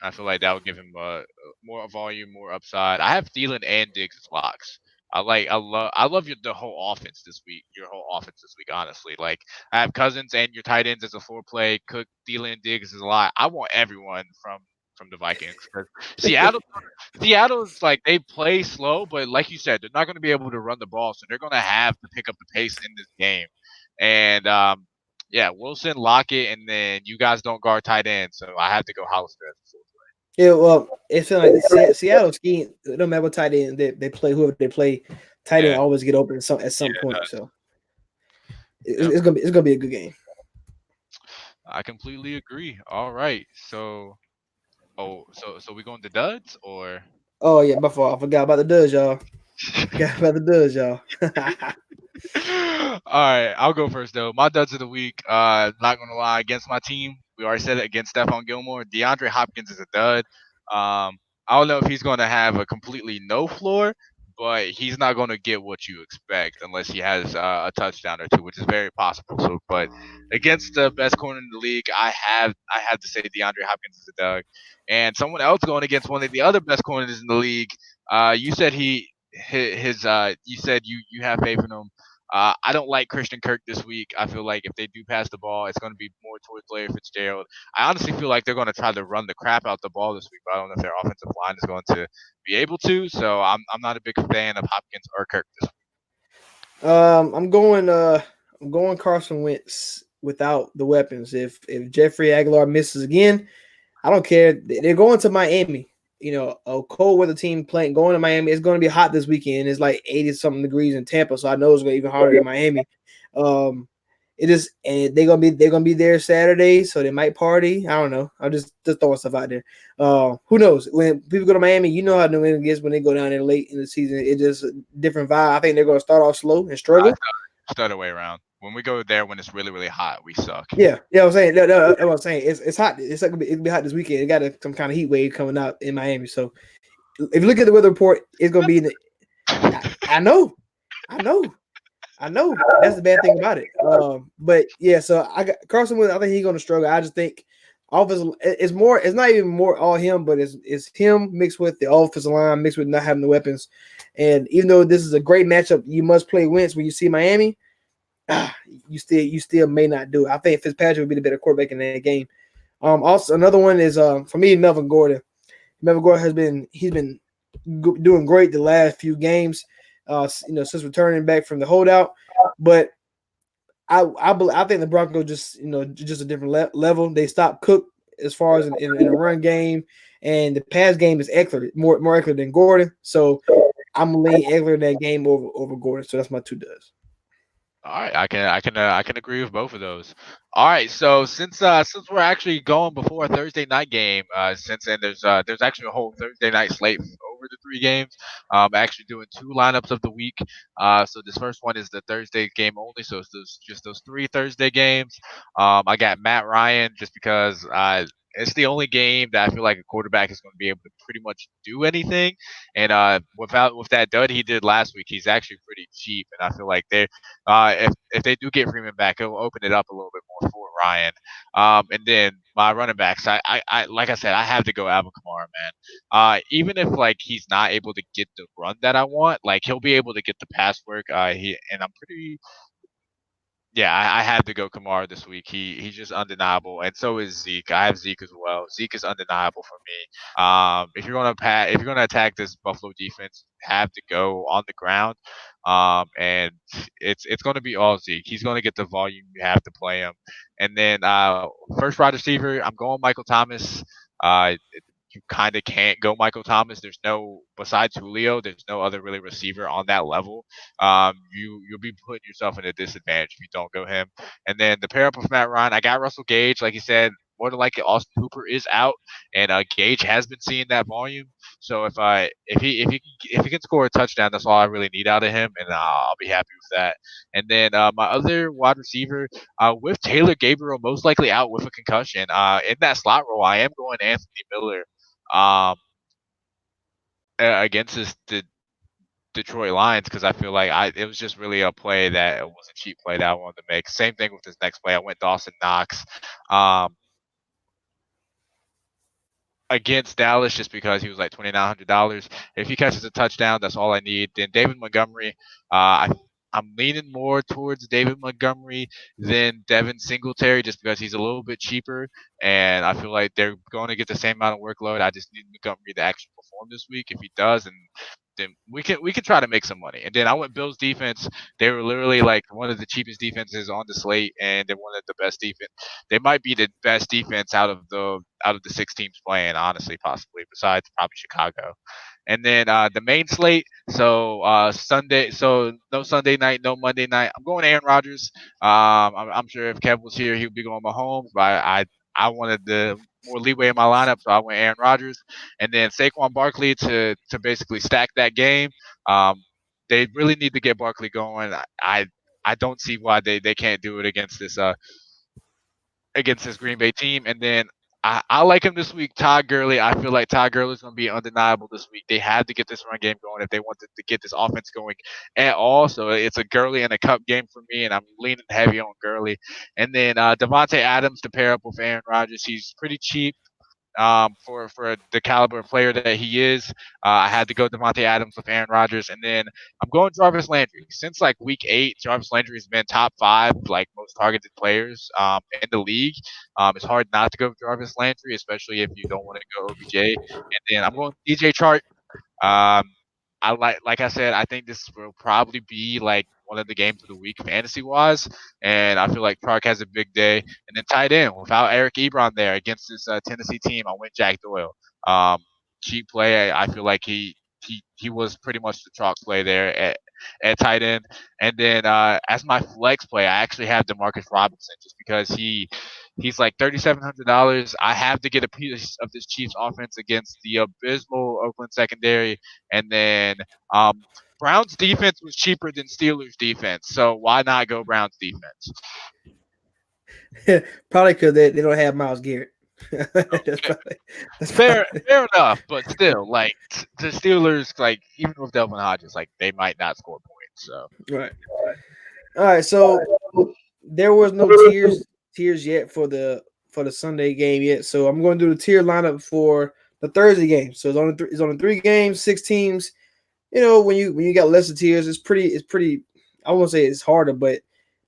I feel like that would give him more volume, more upside. I have Thielen and Diggs as locks. I love the whole offense this week. Your whole offense this week, honestly. Like I have Cousins and your tight ends as a 4-play. Cook, Thielen, Diggs is a lot. I want everyone from the Vikings because Seattle's like they play slow, but like you said, they're not going to be able to run the ball, so they're going to have to pick up the pace in this game. And yeah, Wilson, Lockett, and then you guys don't guard tight end, so I have to go Hollister as a 4-play. Yeah, well, it feels like the Seattle scheme. No matter what tight end they play, whoever they play, tight end always get open at some point. So it's gonna be a good game. I completely agree. All right, so we going to duds or? Oh yeah, my fault. I forgot about the Dubs, y'all. All right, I'll go first though. My duds of the week. Not gonna lie, against my team, we already said it against Stephon Gilmore. DeAndre Hopkins is a dud. I don't know if he's gonna have a completely no floor, but he's not gonna get what you expect unless he has a touchdown or two, which is very possible. So, but against the best corner in the league, I have to say DeAndre Hopkins is a dud. And someone else going against one of the other best corners in the league. You said you said you have faith in him. I don't like Christian Kirk this week. I feel like if they do pass the ball, it's going to be more towards Larry Fitzgerald. I honestly feel like they're going to try to run the crap out the ball this week, but I don't know if their offensive line is going to be able to. So I'm not a big fan of Hopkins or Kirk this week. I'm going Carson Wentz without the weapons. If Jeffrey Aguilar misses again, I don't care. They're going to Miami. a cold weather team playing going to Miami. It's going to be hot this weekend. It's like 80 something degrees in Tampa, so I know it's going to be even hotter in Miami. It is, and they're gonna be there Saturday, so they might party. I don't know. I'm just throwing stuff out there. Who knows? When people go to Miami, you know how New England gets when they go down there late in the season. It's just a different vibe. I think they're going to start off slow and I struggle. it's the other way around. When we go there when it's really really hot, we suck. Yeah. I'm saying, that's what I'm saying. It's hot. It's gonna be hot this weekend. It got some kind of heat wave coming out in Miami. So if you look at the weather report, it's gonna be in the. I know, I know. I know that's the bad thing about it. But yeah, so I got Carson Wentz. I think he's going to struggle. I just think offensive. It's more. It's not even more all him, but it's him mixed with the offensive line, mixed with not having the weapons. And even though this is a great matchup, you must play Wentz when you see Miami. You still may not do it. I think Fitzpatrick would be the better quarterback in that game. Also another one is for me Melvin Gordon. Melvin Gordon he's been doing great the last few games. Since returning back from the holdout, but I think the Broncos just a different level. They stopped Cook as far as in the run game, and the pass game is Eckler more Eckler than Gordon. So I'm leaning Eckler in that game over Gordon. So that's my two does. All right, I can agree with both of those. All right, so since we're actually going before a Thursday night game, since then there's actually a whole Thursday night slate over the three games. Actually doing two lineups of the week. So this first one is the Thursday game only, so it's just those three Thursday games. I got Matt Ryan just because it's the only game that I feel like a quarterback is going to be able to pretty much do anything. And with that dud he did last week, he's actually pretty cheap, and I feel like if they do get Freeman back, it'll open it up a little bit more for Ryan. And then my running backs, I like I said, I have to go Alvin Kamara, man. Even if like he's not able to get the run that I want, like he'll be able to get the pass work. I'm pretty yeah, I had to go Kamara this week. He's just undeniable, and so is Zeke. I have Zeke as well. Zeke is undeniable for me. If you're gonna attack this Buffalo defense, you have to go on the ground. And it's gonna be all Zeke. He's gonna get the volume. You have to play him, and then first wide receiver, I'm going Michael Thomas. Uh, you kind of can't go Michael Thomas. There's no besides Julio. There's no other really receiver on that level. You'll be putting yourself in a disadvantage if you don't go him. And then the pair up with Matt Ryan, I got Russell Gage, like you said. More than likely, Austin Hooper is out, and Gage has been seeing that volume. So if he can score a touchdown, that's all I really need out of him, and I'll be happy with that. And then my other wide receiver, with Taylor Gabriel most likely out with a concussion, in that slot role, I am going Anthony Miller um, against the Detroit Lions because I feel like it was just really a play that it was a cheap play that I wanted to make. Same thing with this next play. I went Dawson Knox um, against Dallas just because he was like $2,900. If he catches a touchdown, that's all I need. Then David Montgomery, I'm leaning more towards David Montgomery than Devin Singletary just because he's a little bit cheaper, and I feel like they're going to get the same amount of workload. I just need Montgomery to actually perform this week. If he does, and then we can try to make some money. And then I went Bills defense. They were literally like one of the cheapest defenses on the slate, and they're one of the best defense. They might be the best defense out of the six teams playing, honestly, possibly besides probably Chicago. And then the main slate. So Sunday. So no Sunday night, no Monday night. I'm going Aaron Rodgers. I'm sure if Kev was here, he would be going Mahomes. But I wanted the more leeway in my lineup, so I went Aaron Rodgers. And then Saquon Barkley to basically stack that game. Um, they really need to get Barkley going. I don't see why they can't do it against this Green Bay team. And then I like him this week. Todd Gurley. I feel like Todd Gurley is going to be undeniable this week. They have to get this run game going if they want to get this offense going at all. So it's a Gurley and a Cup game for me, and I'm leaning heavy on Gurley. And then Devontae Adams to pair up with Aaron Rodgers. He's pretty cheap for the caliber of player that he is. I had to go Devontae Adams with Aaron Rodgers, and then I'm going Jarvis Landry. Since like week 8, Jarvis Landry has been top 5 like most targeted players in the league. It's hard not to go with Jarvis Landry, especially if you don't want to go OBJ. And then I'm going DJ Chart. Um, I like I said, I think this will probably be like one of the games of the week fantasy wise, and I feel like Chark has a big day. And then tight end without Eric Ebron there against this Tennessee team, I went Jack Doyle. Um, cheap play. I feel like he was pretty much the chalk play there at tight end. And then as my flex play, I actually have Demarcus Robinson just because he's like $3,700. I have to get a piece of this Chiefs offense against the abysmal Oakland secondary, and then um, Browns defense was cheaper than Steelers defense, so why not go Browns defense? Probably because they don't have Myles Garrett. that's Fair, probably. fair enough, but still, like the Steelers, like even with Delvin Hodges, like they might not score points. So Right. All right. So there was no tiers yet for the Sunday game yet. So I'm going to do the tier lineup for the Thursday game. So it's on the 3 games, 6 teams. When you got lesser tiers, it's pretty. I won't say it's harder, but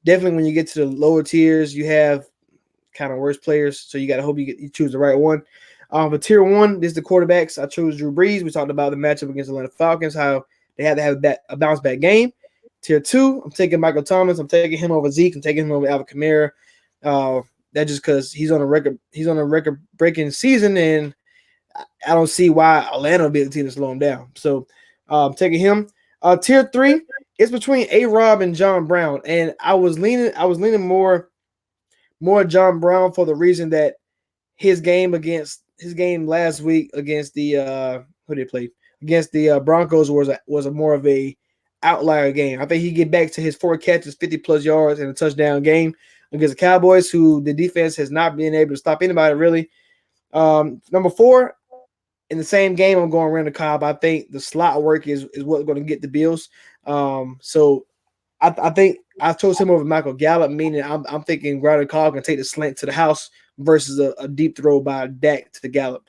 definitely when you get to the lower tiers, you have kind of worse players. So you got to hope you choose the right one. But tier 1, this is the quarterbacks. I chose Drew Brees. We talked about the matchup against the Atlanta Falcons, how they had to have a bounce back game. Tier 2, I'm taking Michael Thomas. I'm taking him over Zeke. I'm taking him over Alvin Kamara. That's just because he's on a record breaking season, and I don't see why Atlanta will be the team to slow him down. So I'm taking him. Tier 3, it's between A-Rob and John Brown, and I was leaning more John Brown for the reason that his game last week against the who did he play against the Broncos was a more of a outlier game. I think he get back to his 4 catches, 50 plus yards, and a touchdown game against the Cowboys, who the defense has not been able to stop anybody really. Number 4, in the same game, I'm going Randall Cobb. I think the slot work is what's going to get the Bills. So I think I chose him over Michael Gallup, meaning I'm thinking Randall Cobb can take the slant to the house versus a deep throw by Dak to the Gallup.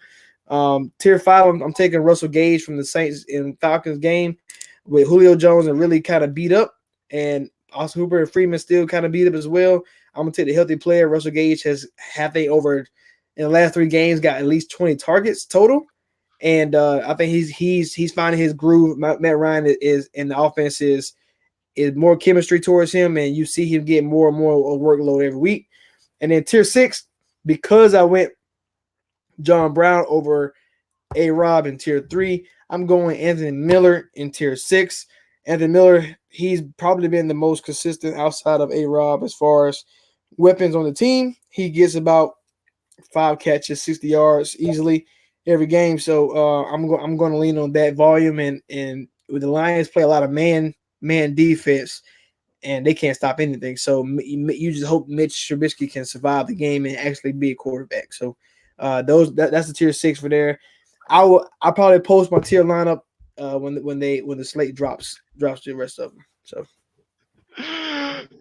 Tier 5, I'm taking Russell Gage from the Saints and Falcons game with Julio Jones and really kind of beat up, and Austin Hooper and Freeman still kind of beat up as well. I'm gonna take the healthy player. Russell Gage has over in the last 3 games got at least 20 targets total, and I think he's finding his groove. Matt Ryan is in the offense is more chemistry towards him, and you see him get more and more workload every week. And then tier 6, because I went John Brown over A-Rob in tier 3, I'm going Anthony Miller in tier 6. Anthony Miller, he's probably been the most consistent outside of A-Rob as far as weapons on the team. He gets about 5 catches, 60 yards easily every game. So I'm going to lean on that volume, and with the Lions play a lot of man defense, and they can't stop anything. So you just hope Mitch Trubisky can survive the game and actually be a quarterback. So that's the tier 6 for there. I'll probably post my tier lineup when the slate drops the rest of them. So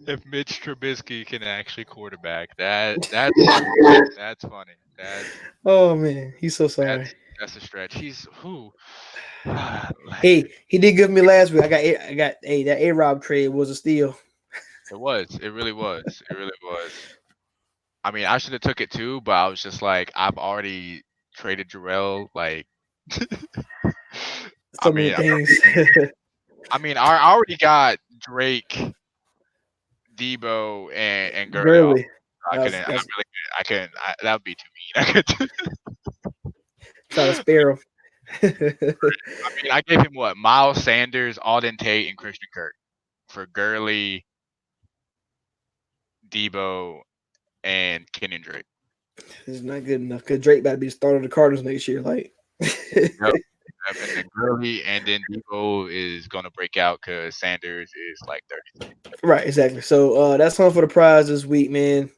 if Mitch Trubisky can actually quarterback, that's funny. Oh man, he's so sorry. That's a stretch. He's who? Hey, he did good for me last week. I got that A-Rob trade was a steal. It was. It really was. It really was. I mean, I should have took it too, but I was just like, I've already traded Jarrell. Like, So many things. I mean, I already got Drake, Debo, and Gurley. I couldn't. That would be too mean. I could try to spare him. I mean, I gave him what? Miles Sanders, Alden Tate, and Christian Kirk for Gurley, Debo, and Kenyon Drake. This is not good enough because Drake about to be the starter of the Cardinals next year. Like, yep. And then Gurley and then Debo is gonna break out because Sanders is like 30. Right, exactly. So that's one for the prize this week, man.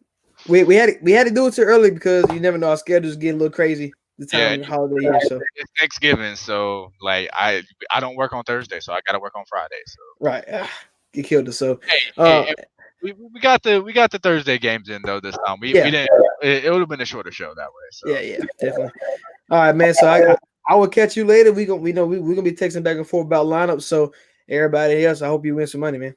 We had to do it too early because you never know, our schedules get a little crazy the time of holiday year. So it's Thanksgiving, so like I don't work on Thursday, so I gotta work on Friday. So right, you killed us. So hey, we got the Thursday games in though this time. We didn't. It would have been a shorter show that way. So yeah, definitely. All right, man. So I will catch you later. We're gonna be texting back and forth about lineups. So everybody else, I hope you win some money, man.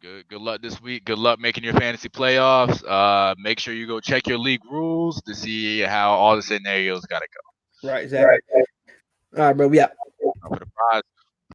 Yep, good luck this week. Good luck making your fantasy playoffs. Make sure you go check your league rules to see how all the scenarios gotta go. Right, exactly. All right, bro. We out. For the prize.